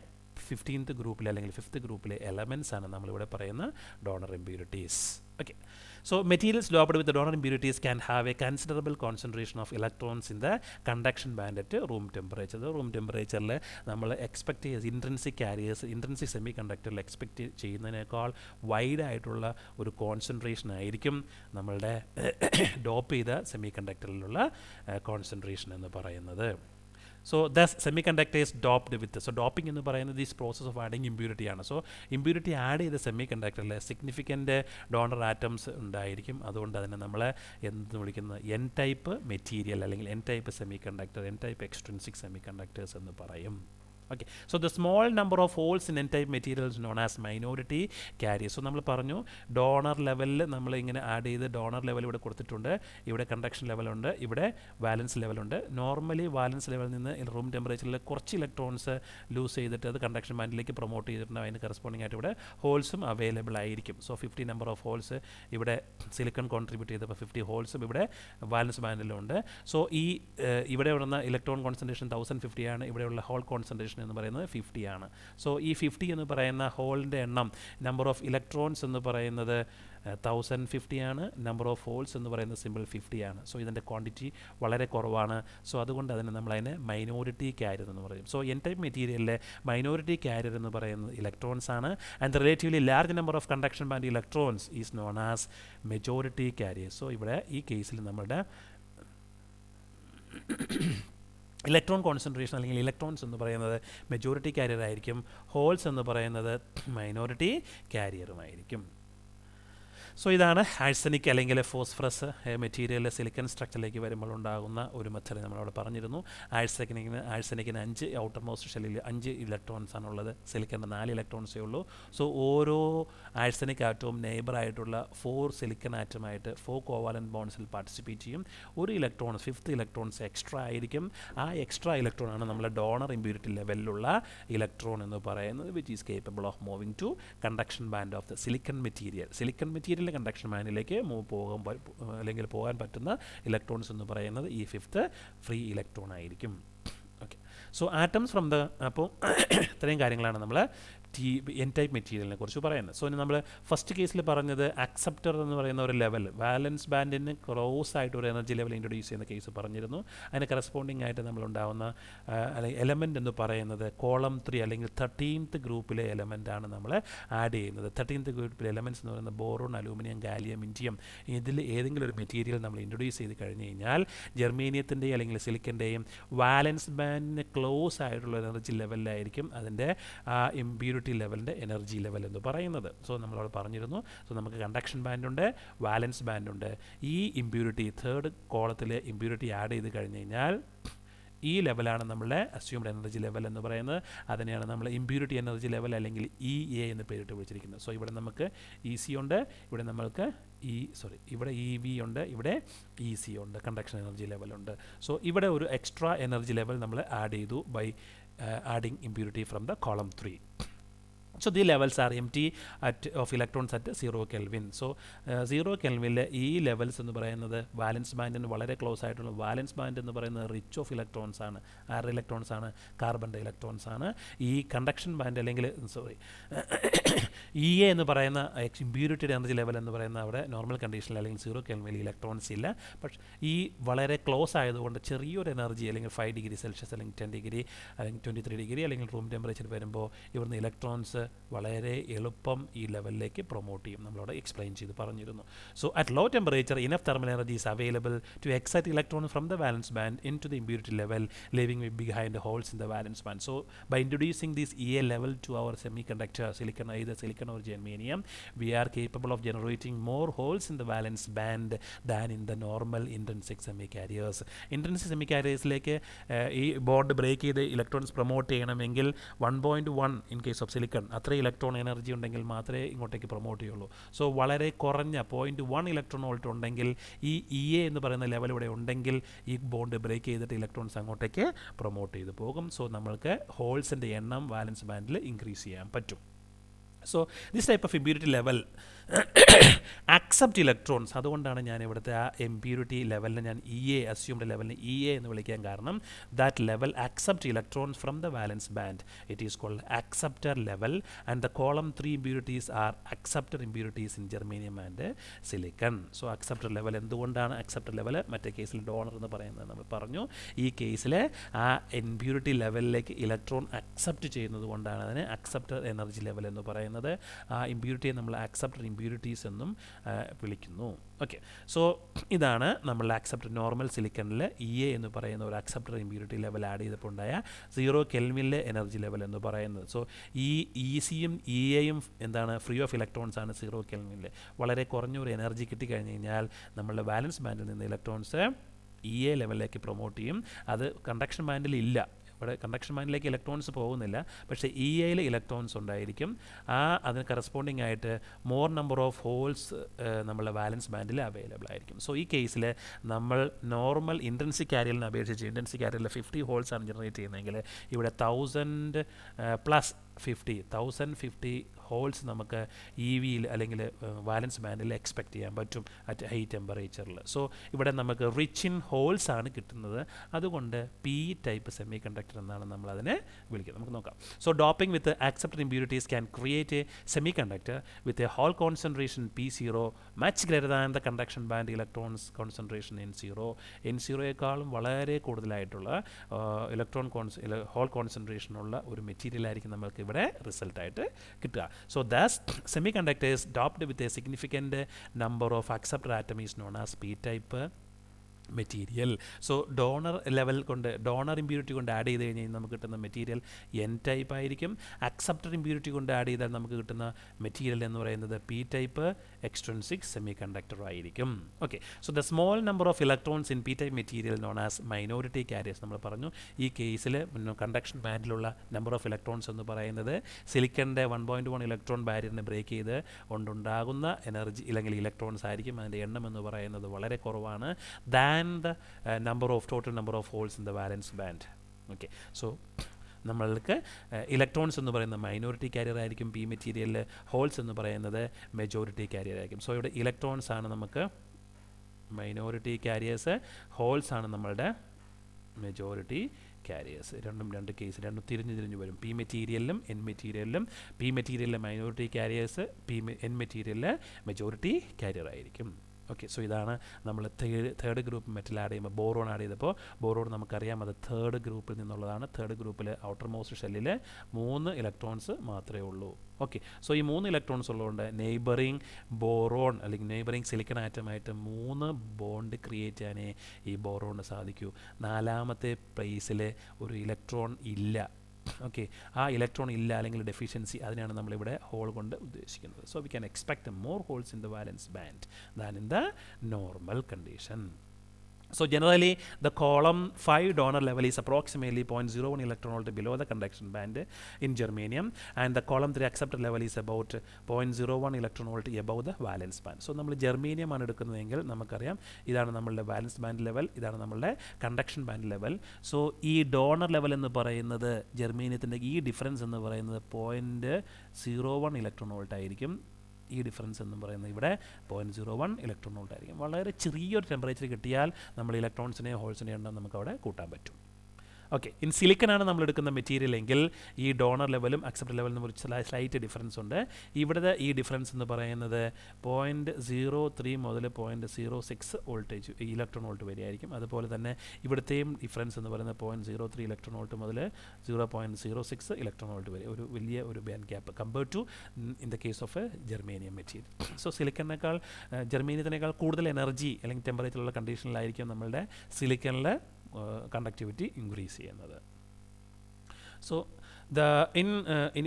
15th ഗ്രൂപ്പിലെ അല്ലെങ്കിൽ 5th ഗ്രൂപ്പിലെ elements ആണ് നമ്മളിവിടെ പറയുന്ന donor impurities. Okay. So materials doped with the donor impurities can have a considerable concentration of electrons in the conduction band at room temperature. The room temperature നമ്മൾ expect ചെയ്ത് intrinsic carriers intrinsic semi കണ്ടക്ടറിൽ expect ചെയ്യുന്നതിനേക്കാൾ wide ആയിട്ടുള്ള ഒരു concentration ആയിരിക്കും നമ്മളുടെ dope ചെയ്ത semi കണ്ടക്ടറിലുള്ള concentration എന്ന് പറയുന്നത്. So thus semiconductor is doped with. So doping എന്ന് പറയുന്നത് this process of adding impurity ആണ്. സോ ഇമ്പ്യൂരിറ്റി ആഡ് ചെയ്ത സെമി കണ്ടക്ടറിൽ സിഗ്നിഫിക്കൻ്റ് ഡോണർ ആറ്റംസ് ഉണ്ടായിരിക്കും. അതുകൊണ്ട് അതിനെ നമ്മൾ എന്ത് വിളിക്കുന്നത് N ടൈപ്പ് മെറ്റീരിയൽ അല്ലെങ്കിൽ N type semi conductor N type extrinsic semi conductors എന്ന് പറയും. Okay. So the small number of holes in N-type material is known as minority carriers. So നമ്മൾ പറഞ്ഞു ഡോണർ ലെവലിൽ നമ്മൾ ഇങ്ങനെ ആഡ് ചെയ്ത് ഡോണർ ലെവൽ ഇവിടെ കൊടുത്തിട്ടുണ്ട്. ഇവിടെ കണ്ടക്ഷൻ ലെവലുണ്ട്, ഇവിടെ വാലൻസ് ലെവലുണ്ട്. നോർമലി വാലൻസ് ലെവലിൽ നിന്ന് റൂം ടെമ്പറേച്ചറിൽ കുറച്ച് ഇലക്ട്രോൺസ് ലൂസ് ചെയ്തിട്ട് അത് കണ്ടക്ഷൻ ബാൻഡിലേക്ക് പ്രൊമോട്ട് ചെയ്തിട്ടുണ്ട്. അതിന് കറസ്പോണ്ടിങ് ആയിട്ട് ഇവിടെ ഹോൾസും അവൈലബിൾ ആയിരിക്കും. സോ 50 നമ്പർ ഓഫ് ഹോൾസ് ഇവിടെ സിലിക്കൺ കോൺട്രിബ്യൂട്ട് ചെയ്തപ്പോൾ 50 ഹോൾസും ഇവിടെ വാലൻസ് ബാൻഡിലുണ്ട്. സോ ഈ ഇവിടെ വരുന്ന ഇലക്ട്രോൺ കോൺസെൻട്രേഷൻ 1050 ആണ്. ഇവിടെയുള്ള ഹോൾ കോൺസെൻട്രേഷൻ എന്ന് പറയുന്നത് 50 ആണ്. സോ ഈ 50 എന്ന് പറയുന്ന ഹോളിൻ്റെ എണ്ണം നമ്പർ ഓഫ് ഇലക്ട്രോൺസ് എന്ന് പറയുന്നത് 1050 ആണ്. നമ്പർ ഓഫ് ഹോൾസ് എന്ന് പറയുന്നത് സിമ്പിൾ 50 ആണ്. സോ ഇതിൻ്റെ ക്വാണ്ടിറ്റി വളരെ കുറവാണ്. സോ അതുകൊണ്ട് നമ്മളതിനെ മൈനോറിറ്റി കാരിയർ എന്ന് പറയും. സോ N ടൈപ്പ് മെറ്റീരിയലിലെ മൈനോറിറ്റി കാരിയർ എന്ന് പറയുന്നത് ഇലക്ട്രോൺസ് ആണ്. And relatively large number of conduction band electrons is known as majority carrier. So ഇവിടെ ഈ കേസിൽ നമ്മുടെ ഇലക്ട്രോൺ കോൺസെൻട്രേഷൻ അല്ലെങ്കിൽ ഇലക്ട്രോൺസ് എന്ന് പറയുന്നത് മെജോറിറ്റി കാരിയർ ആയിരിക്കും. ഹോൾസ് എന്ന് പറയുന്നത് മൈനോറിറ്റി കാരിയറുമായിരിക്കും. സോ ഇതാണ് ആഴ്സനിക് അല്ലെങ്കിൽ ഫോസ്ഫറസ് മെറ്റീരിയൽ സിലിക്കൺ സ്ട്രക്ചറിലേക്ക് വരുമ്പോൾ ഉണ്ടാകുന്ന ഒരു മെത്തേഡ് നമ്മളവിടെ പറഞ്ഞിരുന്നു. ആഴ്സനിക്കിന് 5 ഔട്ടർ മോസ്റ്റ് ഷെല്ലിൽ 5 ഇലക്ട്രോൺസ് ആണുള്ളത്. സിലിക്കൻ്റെ 4 ഇലക്ട്രോൺസേ ഉള്ളൂ. സോ ഓരോ ആഴ്സനിക് ആറ്റവും നെയ്ബറായിട്ടുള്ള 4 സിലിക്കൺ ആറ്റമായിട്ട് 4 കോവാലന്റ് ബോൺസിൽ പാർട്ടിസിപ്പേറ്റ് ചെയ്യും. ഒരു ഇലക്ട്രോൺ 5th ഇലക്ട്രോൺസ് എക്സ്ട്രാ ആയിരിക്കും. ആ എക്സ്ട്രാ ഇലക്ട്രോൺ ആണ് നമ്മളെ ഡോണർ ഇമ്പ്യൂരിറ്റി ലെവലിലുള്ള ഇലക്ട്രോൺ എന്ന് പറയുന്നത്, which is capable of moving to conduction band of the silicon material conduction ബാൻഡിലേക്ക് പോകാൻ പറ്റുന്ന ഇലക്ട്രോൺസ് എന്ന് പറയുന്നത് ഈ 5th ഫ്രീ ഇലക്ട്രോൺ ആയിരിക്കും. Okay. So atoms from the അപ്പോൾ ഇത്രയും കാര്യങ്ങളാണ് നമ്മൾ എൻ ടൈപ്പ് മെറ്റീരിയലിനെ കുറിച്ച് പറയുന്നത്. സോ നമ്മൾ ഫസ്റ്റ് കേസിൽ പറഞ്ഞത് അക്സെപ്റ്റർ എന്ന് പറയുന്ന ഒരു ലെവൽ, വാലൻസ് ബാൻഡിന് ക്ലോസ് ആയിട്ട് ഒരു എനർജി ലെവൽ ഇൻട്രൊഡ്യൂസ് ചെയ്യുന്ന കേസ് പറഞ്ഞിരുന്നു. അതിന് കറസ്പോണ്ടിങ് ആയിട്ട് നമ്മളുണ്ടാവുന്ന അല്ലെങ്കിൽ എലമെൻ്റ് എന്ന് പറയുന്നത് കോളം 3 അല്ലെങ്കിൽ 13th ഗ്രൂപ്പിലെ എലമെൻ്റാണ് നമ്മൾ ആഡ് ചെയ്യുന്നത്. 13th ഗ്രൂപ്പിലെ എലമെൻറ്റ്സ് എന്ന് പറയുന്നത് ബോറോൺ, അലൂമിനിയം, ഗാലിയം, ഇൻഡിയം. ഇതിൽ ഏതെങ്കിലും ഒരു മെറ്റീരിയൽ നമ്മൾ ഇൻട്രൊഡ്യൂസ് ചെയ്ത് കഴിഞ്ഞ് കഴിഞ്ഞാൽ ജെർമേനിയത്തിൻ്റെയും അല്ലെങ്കിൽ സിലിക്കൻ്റെയും വാലൻസ് ബാൻഡിന് ക്ലോസ് ആയിട്ടുള്ള എനർജി ലെവലിലായിരിക്കും അതിൻ്റെ ഇമ്പ്യൂരിറ്റി ലെവലിൻ്റെ എനർജി ലെവൽ എന്ന് പറയുന്നത്. സോ നമ്മളവിടെ പറഞ്ഞിരുന്നു. സോ നമുക്ക് കണ്ടക്ഷൻ ബാൻഡുണ്ട്, വാലൻസ് ബാൻഡുണ്ട്. ഈ ഇമ്പ്യൂരിറ്റി തേർഡ് കോളത്തിൽ ഇമ്പ്യൂരിറ്റി ആഡ് ചെയ്ത് കഴിഞ്ഞ് കഴിഞ്ഞാൽ ഈ ലെവലാണ് നമ്മളുടെ അസ്യൂംഡ് എനർജി ലെവൽ എന്ന് പറയുന്നത്. അതിനെയാണ് നമ്മൾ ഇമ്പ്യൂരിറ്റി എനർജി ലെവൽ അല്ലെങ്കിൽ EA എന്ന് പേരിട്ട് വിളിച്ചിരിക്കുന്നത്. സോ ഇവിടെ നമുക്ക് EC ഉണ്ട്, ഇവിടെ നമ്മൾക്ക് ഇവിടെ EV ഉണ്ട്, ഇവിടെ EC ഉണ്ട്, കണ്ടക്ഷൻ എനർജി ലെവലുണ്ട്. സോ ഇവിടെ ഒരു എക്സ്ട്രാ എനർജി ലെവൽ നമ്മൾ ആഡ് ചെയ്തു by adding impurity from the column 3. So the levels are empty of electrons at 0 Kelvin. So 0 Kelvinലെ ഈ ലെവൽസ് എന്ന് പറയുന്നത് വാലൻസ് ബാൻഡിന് വളരെ ക്ലോസ് ആയിട്ടുള്ള വാലൻസ് ബാൻഡ് എന്ന് പറയുന്നത് റിച്ച് ഓഫ് ഇലക്ട്രോൺസ് ആണ്. ആറ് ഇലക്ട്രോൺസ് ആണ്, കാർബണിൻ്റെ ഇലക്ട്രോൺസ് ആണ്. ഈ കണ്ടക്ഷൻ ബാൻഡ് അല്ലെങ്കിൽ EA എന്ന് പറയുന്ന ഇമ്പ്യൂരിറ്റിയുടെ എനർജി ലെവൽ എന്ന് പറയുന്ന അവിടെ നോർമൽ കണ്ടീഷനിൽ അല്ലെങ്കിൽ 0 Kelvinൽ ഇലക്ട്രോൺസ് ഇല്ല. പക്ഷേ ഈ വളരെ ക്ലോസ് ആയതുകൊണ്ട് ചെറിയൊരു എനർജി അല്ലെങ്കിൽ 5 ഡിഗ്രി സെൽഷ്യസ് അല്ലെങ്കിൽ 10 ഡിഗ്രി അല്ലെങ്കിൽ 23 ഡിഗ്രി അല്ലെങ്കിൽ റൂം ടെമ്പറേച്ചർ വരുമ്പോൾ ഇവിടുന്ന് ഇലക്ട്രോൺസ് വളരെ എളുപ്പം ഈ ലെവലിലേക്ക് പ്രൊമോട്ട് ചെയ്യും. നമ്മളവിടെ എക്സ്പ്ലെയിൻ ചെയ്ത് പറഞ്ഞിരുന്നു. So at low temperature enough thermal energy is available to excite electron from the valence band in to the impurity level living behind holes in the valence band. So by introducing this EA level to our semiconductor, either silicon or germanium, we are capable of generating more holes in the valence band than in the normal intrinsic semicarriers. Intrinsic semicarriersലേക്ക് ഈ bond break ചെയ്ത് electrons promote ചെയ്യണമെങ്കിൽ 1.1 in case of silicon അത്ര electron energy ഉണ്ടെങ്കിൽ മാത്രമേ ഇങ്ങോട്ടേക്ക് promote ചെയ്യുള്ളൂ. So വളരെ കുറഞ്ഞ 0.1 ഇലക്ട്രോൺ വോൾട്ട് ഉണ്ടെങ്കിൽ ഈ EA എന്ന് പറയുന്ന ലെവൽ ഇവിടെ ഉണ്ടെങ്കിൽ ഈ ബോണ്ട് ബ്രേക്ക് ചെയ്തിട്ട് ഇലക്ട്രോൺസ് അങ്ങോട്ടേക്ക് പ്രൊമോട്ട് ചെയ്ത് പോകും. സോ നമ്മൾക്ക് ഹോൾസിൻ്റെ എണ്ണം വാലൻസ് ബാൻഡിൽ ഇൻക്രീസ് ചെയ്യാൻ പറ്റും. So this type of impurity level accept electrons. അതുകൊണ്ടാണ് ഞാൻ ഇവിടുത്തെ ആ ഇമ്പ്യൂരിറ്റി ലെവലിനെ ഞാൻ EA അസ്യൂംഡ് ലെവലിന് EA എന്ന് വിളിക്കാൻ കാരണം that level accept electrons from the valence band. It is called acceptor level and the column 3 impurities are acceptor impurities in germanium and silicon. So acceptor level എന്തുകൊണ്ടാണ് acceptor level? മറ്റേ കേസിൽ donor എന്ന് പറയുന്നത് നമ്മൾ പറഞ്ഞു. ഈ കേസിൽ ആ ഇമ്പ്യൂരിറ്റി ലെവലിലേക്ക് ഇലക്ട്രോൺ അക്സെപ്റ്റ് ചെയ്യുന്നത് കൊണ്ടാണ് അതിന് acceptor എനർജി ലെവൽ എന്ന് പറയുന്നത്. ആ ഇമ്പ്യൂരിറ്റിയെ നമ്മൾ acceptor impurities എന്നും വിളിക്കുന്നു. ഓക്കെ, സോ ഇതാണ് നമ്മൾ acceptor നോർമൽ സിലിക്കണിൽ EA എന്ന് പറയുന്ന ഒരു acceptor impurity ലെവൽ ആഡ് ചെയ്തപ്പോൾ ഉണ്ടായ 0 Kelvinലെ എനർജി ലെവൽ എന്ന് പറയുന്നത്. സോ ഈ ECയും EAയും എന്താണ് ഫ്രീ ഓഫ് ഇലക്ട്രോൺസ് ആണ് 0 Kelvinൽ. വളരെ കുറഞ്ഞൊരു എനർജി കിട്ടിക്കഴിഞ്ഞ് കഴിഞ്ഞാൽ നമ്മളുടെ വാലൻസ് ബാൻഡിൽ നിന്ന് ഇലക്ട്രോൺസ് EA ലെവലിലേക്ക് പ്രൊമോട്ട് ചെയ്യും. അത് കണ്ടക്ഷൻ ബാൻഡിൽ ഇല്ല. ഇവിടെ കണ്ടക്ഷൻ ബാൻഡിലേക്ക് ഇലക്ട്രോൺസ് പോകുന്നില്ല, പക്ഷേ EAയിൽ ഇലക്ട്രോൺസ് ഉണ്ടായിരിക്കും. അതിന് കറസ്പോണ്ടിങ് ആയിട്ട് മോർ നമ്പർ ഓഫ് ഹോൾസ് നമ്മളുടെ വാലൻസ് ബാൻഡിൽ അവൈലബിൾ ആയിരിക്കും. സോ ഈ കേസിൽ നമ്മൾ നോർമൽ ഇൻട്രിൻസിക് കാരിയലിനെ അപേക്ഷിച്ച് ഇൻട്രിൻസിക് കാരിയലിൽ 50 ഹോൾസ് ആണ് ജനറേറ്റ് ചെയ്യുന്നതെങ്കിൽ ഇവിടെ 1000 പ്ലസ് 1050 ഹോൾസ് നമുക്ക് EVയിൽ അല്ലെങ്കിൽ വാലൻസ് ബാൻഡിൽ എക്സ്പെക്റ്റ് ചെയ്യാൻ പറ്റും അറ്റ് ഹൈ ടെമ്പറേച്ചറിൽ. സോ ഇവിടെ നമുക്ക് റിച്ച് ഇൻ ഹോൾസ് ആണ് കിട്ടുന്നത്. അതുകൊണ്ട് P ടൈപ്പ് സെമി കണ്ടക്ടർ എന്നാണ് നമ്മൾ അതിനെ വിളിക്കുന്നത്. നമുക്ക് നോക്കാം. So doping with acceptor impurities can create a semiconductor with a hole concentration P0 much greater than the conduction band electrons concentration N0. N0യേക്കാളും വളരെ കൂടുതലായിട്ടുള്ള ഹോൾ കോൺസെൻട്രേഷൻ ഉള്ള ഒരു മെറ്റീരിയൽ ആയിരിക്കും നമ്മൾക്ക് ഇവിടെ റിസൾട്ടായിട്ട് കിട്ടുക. So thus semiconductors doped with a significant number of acceptor atom is known as P-type മെറ്റീരിയൽ. So donor level കൊണ്ട് ഡോണർ ഇമ്പ്യൂരിറ്റി കൊണ്ട് ആഡ് ചെയ്ത് കഴിഞ്ഞാൽ നമുക്ക് കിട്ടുന്ന മെറ്റീരിയൽ N ടൈപ്പ് ആയിരിക്കും. അക്സെപ്റ്റർ ഇമ്പ്യൂരിറ്റി കൊണ്ട് ആഡ് ചെയ്താൽ നമുക്ക് കിട്ടുന്ന മെറ്റീരിയൽ എന്ന് പറയുന്നത് P type extrinsic semi conductor ആയിരിക്കും. Okay, so the small number of electrons in P type material known as minority carriers. നമ്മൾ പറഞ്ഞു ഈ കേസിൽ കണ്ടക്ഷൻ ബാൻഡിലുള്ള നമ്പർ ഓഫ് ഇലക്ട്രോൺസ് എന്ന് പറയുന്നത് സിലിക്കണിൻ്റെ 1.1 ഇലക്ട്രോൺ ബാരിയറിനെ ബ്രേക്ക് ചെയ്ത് കൊണ്ടുണ്ടാകുന്ന എനർജി അല്ലെങ്കിൽ ഇലക്ട്രോൺസ് ആയിരിക്കും. അതിൻ്റെ എണ്ണം എന്ന് പറയുന്നത് വളരെ കുറവാണ് the total number of holes in the valence band. Okay, so നമ്മൾക്ക് ഇലക്ട്രോൺസ് എന്ന് പറയുന്ന മൈനോറിറ്റി കാരിയർ ആയിരിക്കും P മെറ്റീരിയലിൽ, ഹോൾസ് എന്ന് പറയുന്നത് മെജോറിറ്റി കാരിയർ ആയിരിക്കും. സോ ഇവിടെ ഇലക്ട്രോൺസ് ആണ് നമുക്ക് മൈനോറിറ്റി കാരിയേഴ്സ്, ഹോൾസ് ആണ് നമ്മളുടെ മെജോറിറ്റി കാരിയേഴ്സ്. രണ്ടും രണ്ട് കേസ്, രണ്ടും തിരിഞ്ഞു വരും. പി മെറ്റീരിയലിലും എൻ മെറ്റീരിയലിലും, പി മെറ്റീരിയലിലെ മൈനോറിറ്റി കാരിയേഴ്സ്, എൻ മെറ്റീരിയലിലെ മെജോറിറ്റി കാരിയർ ആയിരിക്കും. ഓക്കെ, സോ ഇതാണ് നമ്മൾ തേർഡ് ഗ്രൂപ്പ് മെറ്റൽ ആഡ് ചെയ്യുമ്പോൾ ബോറോൺ ആഡ് ചെയ്തപ്പോൾ ബോറോൺ നമുക്കറിയാം അത് തേർഡ് ഗ്രൂപ്പിൽ നിന്നുള്ളതാണ്. തേർഡ് ഗ്രൂപ്പിൽ ഔട്ടർ മോസ്റ്റ് ഷെല്ലിൽ 3 ഇലക്ട്രോൺസ് മാത്രമേ ഉള്ളൂ. ഓക്കെ, സോ ഈ 3 ഇലക്ട്രോൺസ് ഉള്ളതുകൊണ്ട് നെയ്ബറിങ് ബോറോൺ അല്ലെങ്കിൽ നെയ്ബറിങ് സിലിക്കൺ ആറ്റമായിട്ട് 3 ബോണ്ട് ക്രിയേറ്റ് ചെയ്യാനേ ഈ ബോറോണിന് സാധിക്കൂ. 4ാമത്തെ പ്ലേസിൽ ഒരു ഇലക്ട്രോൺ ഇല്ല. ഓക്കെ, ആ ഇലക്ട്രോൺ ഇല്ല അല്ലെങ്കിൽ ഡെഫിഷ്യൻസി, അതിനാണ് നമ്മളിവിടെ ഹോൾ കൊണ്ട് ഉദ്ദേശിക്കുന്നത്. So we can expect more holes in the valence band than in the normal condition. So generally the column 5 donor level is approximately 0.01 electron volt below the conduction band in germanium, and the column 3 acceptor level is about 0.01 electron volt above the valence band. So നമ്മൾ germanium ആണ് എടുക്കുന്നതെങ്കിൽ നമുക്കറിയാം ഇതാണ് നമ്മളുടെ വാലൻസ് band level, ഇതാണ് നമ്മളുടെ conduction band level. So ഈ donor level എന്ന് പറയുന്നത് ജെർമേനിയത്തിൻ്റെ ഈ ഡിഫറൻസ് എന്ന് പറയുന്നത് 0.01 ഇലക്ട്രോൺ വോൾട്ട് ആയിരിക്കും. ഈ ഡിഫറൻസ് എന്ന് പറയുന്നത് ഇവിടെ 0.01 ഇലക്ട്രോൺ വോൾട്ട് ആയിരിക്കും. വളരെ ചെറിയൊരു ടെമ്പറേച്ചർ കിട്ടിയാൽ നമ്മൾ ഇലക്ട്രോൺസിനെയും ഹോൾസിനെയും എണ്ണം നമുക്ക് അവിടെ കൂട്ടാൻ പറ്റും. ഓക്കെ, ഇൻ സിലിക്കനാണ് നമ്മൾ എടുക്കുന്ന മെറ്റീരിയൽ എങ്കിൽ ഈ ഡോണർ ലെവലും അക്സെപ്റ്റർ ലെവലിനും ഒരു സ്ലൈറ്റ് ഡിഫറൻസ് ഉണ്ട്. ഇവിടുത്തെ ഈ ഡിഫറൻസ് എന്ന് പറയുന്നത് 0.03 മുതൽ 0.06 വോൾട്ടേജ് ഇലക്ട്രോൺ വോൾട്ട് വരെയായിരിക്കും. അതുപോലെ തന്നെ ഇവിടുത്തെയും ഡിഫറൻസ് എന്ന് പറയുന്നത് 0.03 ഇലക്ട്രോൺ വോൾട്ട് മുതൽ 0.06 ഇലക്ട്രോൺ വോൾട്ട് വരെ, ഒരു വലിയ ഒരു band gap compared to in the case of germanium material. So സിലിക്കണിനേക്കാൾ ജെർമേനിയത്തിനേക്കാൾ കൂടുതൽ എനർജി അല്ലെങ്കിൽ ടെമ്പറേച്ചറുള്ള കണ്ടീഷനിലായിരിക്കും നമ്മളുടെ സിലിക്കണിലെ കണ്ടക്ടിവിറ്റി ഇൻക്രീസ് ചെയ്യുന്നത്. സോ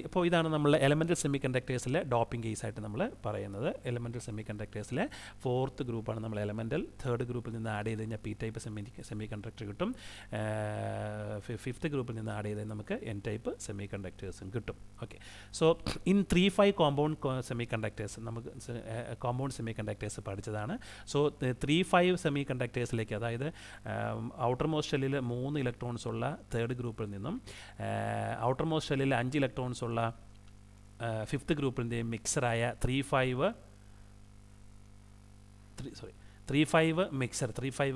ഇപ്പോൾ ഇതാണ് നമ്മൾ എലമെൻ്റൽ സെമി കണ്ടക്ടേഴ്സിലെ ഡോപ്പിംഗ് കേസായിട്ട് നമ്മൾ പറയുന്നത്. എലമെൻ്റൽ സെമി കണ്ടക്ടേഴ്സിലെ 4th ഗ്രൂപ്പാണ് നമ്മൾ എലമെൻ്റൽ. 3rd ഗ്രൂപ്പിൽ നിന്ന് ആഡ് ചെയ്ത് കഴിഞ്ഞാൽ പി ടൈപ്പ് സെമി കണ്ടക്ടർ കിട്ടും. 5th ഗ്രൂപ്പിൽ നിന്ന് ആഡ് ചെയ്ത് നമുക്ക് എൻ ടൈപ്പ് സെമി കണ്ടക്ടേഴ്സും കിട്ടും. Okay, so in 3-5 compound semi conductors നമുക്ക് കോമ്പൗണ്ട് സെമി കണ്ടക്ടേഴ്സ് പഠിച്ചതാണ്. സോ 3-5 സെമി കണ്ടക്ടേഴ്സിലേക്ക്, അതായത് ഔട്ടർ മോസ്റ്റ് ഷെല്ലിൽ 3 ഇലക്ട്രോൺസ് ഉള്ള 3rd ഗ്രൂപ്പിൽ നിന്നും ഔട്ടർ മോസ്റ്റ് ഷെല്ലിൽ 5 ഇലക്ട്രോൺസ് ഉള്ള 5th ഗ്രൂപ്പിൻ്റെ മിക്സറായ 3-5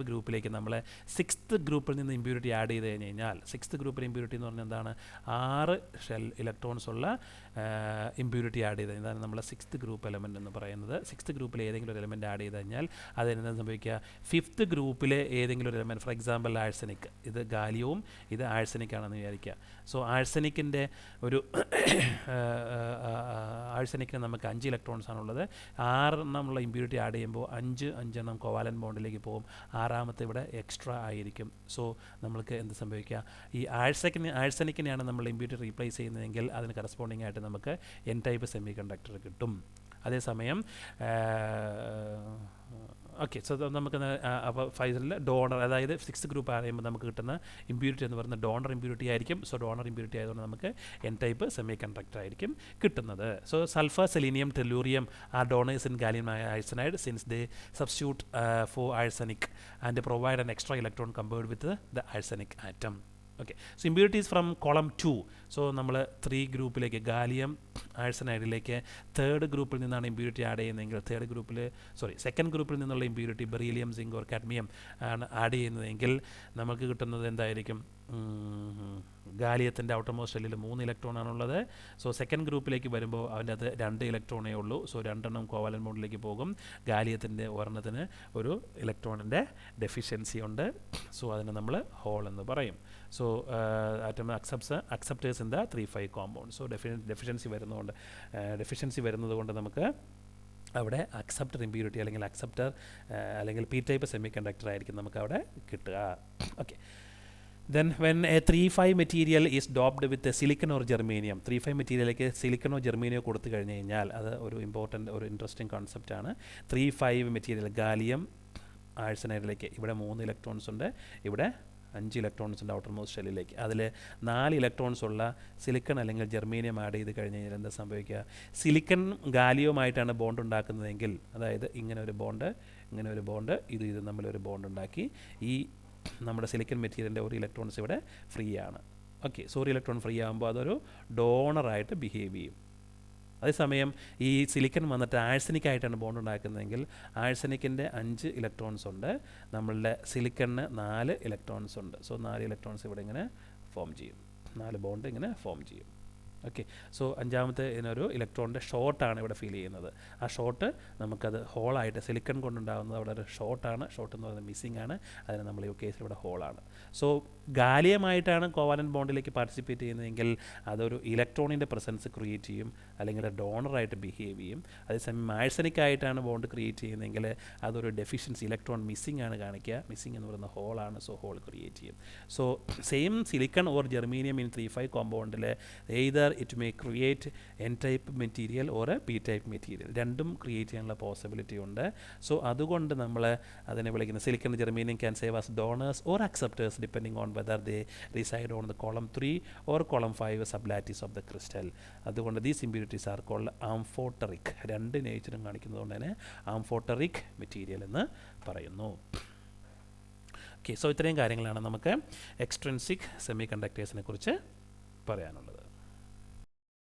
ഗ്രൂപ്പിലേക്ക് നമ്മൾ 6th ഗ്രൂപ്പിൽ നിന്ന് ഇമ്പ്യൂരിറ്റി ആഡ് ചെയ്ത് കഴിഞ്ഞാൽ 6th ഗ്രൂപ്പിൽ ഇമ്പ്യൂരിറ്റി എന്ന് പറഞ്ഞാൽ എന്താണ്, 6 ഷെൽ ഇലക്ട്രോൺസ് ഉള്ള ഇമ്പ്യൂരിറ്റി ആഡ് ചെയ്ത് ഇതാണ് നമ്മൾ 6th ഗ്രൂപ്പ് എലമെൻ്റ് എന്ന് പറയുന്നത്. 6th ഗ്രൂപ്പിൽ ഏതെങ്കിലും ഒരു എലമെൻ്റ് ആഡ് ചെയ്ത് കഴിഞ്ഞാൽ അതിനെന്താ സംഭവിക്കുക, 5th ഗ്രൂപ്പിലെ ഏതെങ്കിലും ഒരു എലമെൻറ്റ്, ഫോർ എക്സാമ്പിൾ ആഴ്സനിക്, ഇത് ഗാലിയവും ഇത് ആഴ്സനിക് ആണെന്ന് വിചാരിക്കുക. സോ ആഴ്സനിക്കിൻ്റെ ഒരു ആഴ്സനിക്കിന് നമുക്ക് 5 ഇലക്ട്രോൺസ് ആണുള്ളത്. 6 എന്നുള്ള ഇമ്പ്യൂരിറ്റി ആഡ് ചെയ്യുമ്പോൾ 5 എണ്ണം കോവാലൻ ബോണ്ടിലേക്ക് പോകും. 6ാമത്തെ ഇവിടെ എക്സ്ട്രാ ആയിരിക്കും. സോ നമ്മൾക്ക് എന്ത് സംഭവിക്കുക, ഈ ആഴ്സനിക്കിനെയാണ് നമ്മൾ ഇമ്പ്യൂരിറ്റി റീപ്ലേസ് ചെയ്യുന്നതെങ്കിൽ അതിന് കറസ്പോണ്ടിങ് ആയിട്ട് നമുക്ക് എൻ ടൈപ്പ് സെമി കണ്ടക്ടർ കിട്ടും. അതേസമയം ഓക്കെ, സോ നമുക്ക് അപ്പോൾ 5ൽ ഡോണർ, അതായത് 6th ഗ്രൂപ്പ് ആകുമ്പോൾ നമുക്ക് കിട്ടുന്ന ഇമ്പ്യൂരിറ്റി എന്ന് പറയുന്നത് ഡോണർ ഇമ്പ്യൂരിറ്റി ആയിരിക്കും. സോ ഡോണർ ഇമ്പ്യൂരിറ്റി ആയതുകൊണ്ട് നമുക്ക് എൻ ടൈപ്പ് സെമി കണ്ടക്ടർ ആയിരിക്കും കിട്ടുന്നത്. So sulphur, selenium, tellurium are donors in gallium arsenide since they substitute for arsenic and provide an extra electron compared with the arsenic atom. Okay, so impurities from column 2. So നമ്മൾ 3 ഗ്രൂപ്പിലേക്ക് gallium ആഴ്സനൈഡിലേക്ക് 3rd ഗ്രൂപ്പിൽ നിന്നാണ് impurity add ചെയ്യുന്നതെങ്കിൽ 2nd ഗ്രൂപ്പിൽ നിന്നുള്ള impurity beryllium, zinc or cadmium ആണ് add ചെയ്യുന്നതെങ്കിൽ നമുക്ക് കിട്ടുന്നത് എന്തായിരിക്കും, ഗാലിയത്തിൻ്റെ ഔട്ടർ മോസ്റ്റ് ഷെല്ലിൽ 3 ഇലക്ട്രോൺ ആണുള്ളത്. സോ 2nd ഗ്രൂപ്പിലേക്ക് വരുമ്പോൾ അതിൻ്റെ അത് 2 ഇലക്ട്രോണേ ഉള്ളൂ. സോ 2 എണ്ണം കോവാലൻ ബോണ്ടിലേക്ക് പോകും. ഗാലിയത്തിൻ്റെ ഒരെണ്ണത്തിന് ഒരു ഇലക്ട്രോണിൻ്റെ ഡെഫിഷ്യൻസി ഉണ്ട്. സോ അതിനെ നമ്മൾ ഹോൾ എന്ന് പറയും. So atom acceptors in the 3-5 compound. So deficiency വരുന്നത് കൊണ്ട് നമുക്ക് അവിടെ അക്സെപ്റ്റർ ഇമ്പ്യൂരിറ്റി അല്ലെങ്കിൽ അല്ലെങ്കിൽ പി ടൈപ്പ് സെമി കണ്ടക്ടർ ആയിരിക്കും നമുക്ക് അവിടെ കിട്ടുക. Okay, then when a 3-5 material is doped with a silicon or germanium, 3-5 മെറ്റീരിയലിലേക്ക് സിലിക്കണോ ജെർമേനിയോ കൊടുത്തു കഴിഞ്ഞ് കഴിഞ്ഞാൽ അത് ഒരു ഇൻട്രസ്റ്റിംഗ് കോൺസെപ്റ്റ് ആണ്. 3-5 മെറ്റീരിയൽ ഗാലിയം ആഴ്സനൈഡിലേക്ക് ഇവിടെ 3 ഇലക്ട്രോൺസ് ഉണ്ട്, ഇവിടെ 5 ഇലക്ട്രോൺസ് ഉണ്ട് ഔട്ടർ മോസ്റ്റ് ഷെല്ലിലേക്ക്. അതിൽ 4 ഇലക്ട്രോൺസ് ഉള്ള സിലിക്കൺ അല്ലെങ്കിൽ ജെർമേനിയം ആഡ് ചെയ്ത് കഴിഞ്ഞ് കഴിഞ്ഞാൽ എന്താ സംഭവിക്കുക, സിലിക്കൺ ഗാലിയവുമായിട്ടാണ് ബോണ്ട് ഉണ്ടാക്കുന്നതെങ്കിൽ, അതായത് ഇങ്ങനെ ഒരു ബോണ്ട് ഇത് തമ്മിലൊരു ബോണ്ട് ഉണ്ടാക്കി ഈ നമ്മുടെ സിലിക്കൺ മെറ്റീരിയലിൻ്റെ ഒരു ഇലക്ട്രോൺസ് ഇവിടെ ഫ്രീ ആണ്. ഓക്കെ, സോ ഒരു ഇലക്ട്രോൺ ഫ്രീ ആകുമ്പോൾ അതൊരു ഡോണറായിട്ട് ബിഹേവ് ചെയ്യും. അതേസമയം ഈ സിലിക്കൺ വന്നിട്ട് ആഴ്സനിക്കായിട്ടാണ് ബോണ്ട് ഉണ്ടാക്കുന്നതെങ്കിൽ ആഴ്സനിക്കിൻ്റെ 5 ഇലക്ട്രോൺസ് ഉണ്ട്, നമ്മളുടെ സിലിക്കണിന് 4 ഇലക്ട്രോൺസ് ഉണ്ട്. സോ 4 ഇലക്ട്രോൺസ് ഇവിടെ ഇങ്ങനെ ഫോം ചെയ്യും, 4 ബോണ്ട് ഇങ്ങനെ ഫോം ചെയ്യും. ഓക്കെ, സോ അഞ്ചാമത്തെ ഇതിനൊരു ഇലക്ട്രോണിൻ്റെ ഷോർട്ടാണ് ഇവിടെ ഫീൽ ചെയ്യുന്നത്. ആ ഷോർട്ട് നമുക്കത് ഹോളായിട്ട് സിലിക്കൺ കൊണ്ടുണ്ടാകുന്നത് അവിടെ ഒരു ഷോർട്ടാണ്. ഷോർട്ട് എന്ന് പറയുന്നത് മിസ്സിംഗ് ആണ്, അതിന് നമ്മൾ ഈ കേസിൽ ഇവിടെ ഹോളാണ്. സോ ഗാലിയമായിട്ടാണ് കോവാലൻ്റ് ബോണ്ടിലേക്ക് പാർട്ടിസിപ്പേറ്റ് ചെയ്യുന്നതെങ്കിൽ അതൊരു ഇലക്ട്രോണിൻ്റെ പ്രസൻസ് ക്രിയേറ്റ് ചെയ്യും, അല്ലെങ്കിൽ ഡോണറായിട്ട് ബിഹേവ് ചെയ്യും. അതേസമയം ആഴ്സനിക്കായിട്ടാണ് ബോണ്ട് ക്രിയേറ്റ് ചെയ്യുന്നതെങ്കിൽ അതൊരു ഡെഫിഷ്യൻസി, ഇലക്ട്രോൺ മിസ്സിംഗ് ആണ് കാണിക്കുക. മിസ്സിംഗ് എന്ന് പറയുന്ന ഹോളാണ്, സോ ഹോൾ ക്രിയേറ്റ് ചെയ്യും. So same silicon or germanium in 3,5 കോമ്പൗണ്ടിൽ either it may create n-type material or a p-type material, രണ്ടും ക്രിയേറ്റ് ചെയ്യാനുള്ള പോസിബിലിറ്റി ഉണ്ട്. സോ അതുകൊണ്ട് നമ്മൾ അതിനെ വിളിക്കുന്ന silicon germanium can serve as donors or acceptors depending on whether they reside on the column 3 or column 5 sublattice of the crystal. അതുകൊണ്ട് these impurities are called amphoteric. രണ്ട് നേച്ചറും കാണിക്കുന്നതുകൊണ്ട് തന്നെ ആംഫോട്ടറിക് മെറ്റീരിയൽ എന്ന് പറയുന്നു. ഓക്കെ, സോ ഇത്രയും കാര്യങ്ങളാണ് നമുക്ക് extrinsic semi കണ്ടക്ടേഴ്സിനെ കുറിച്ച് പറയാനുള്ളത്.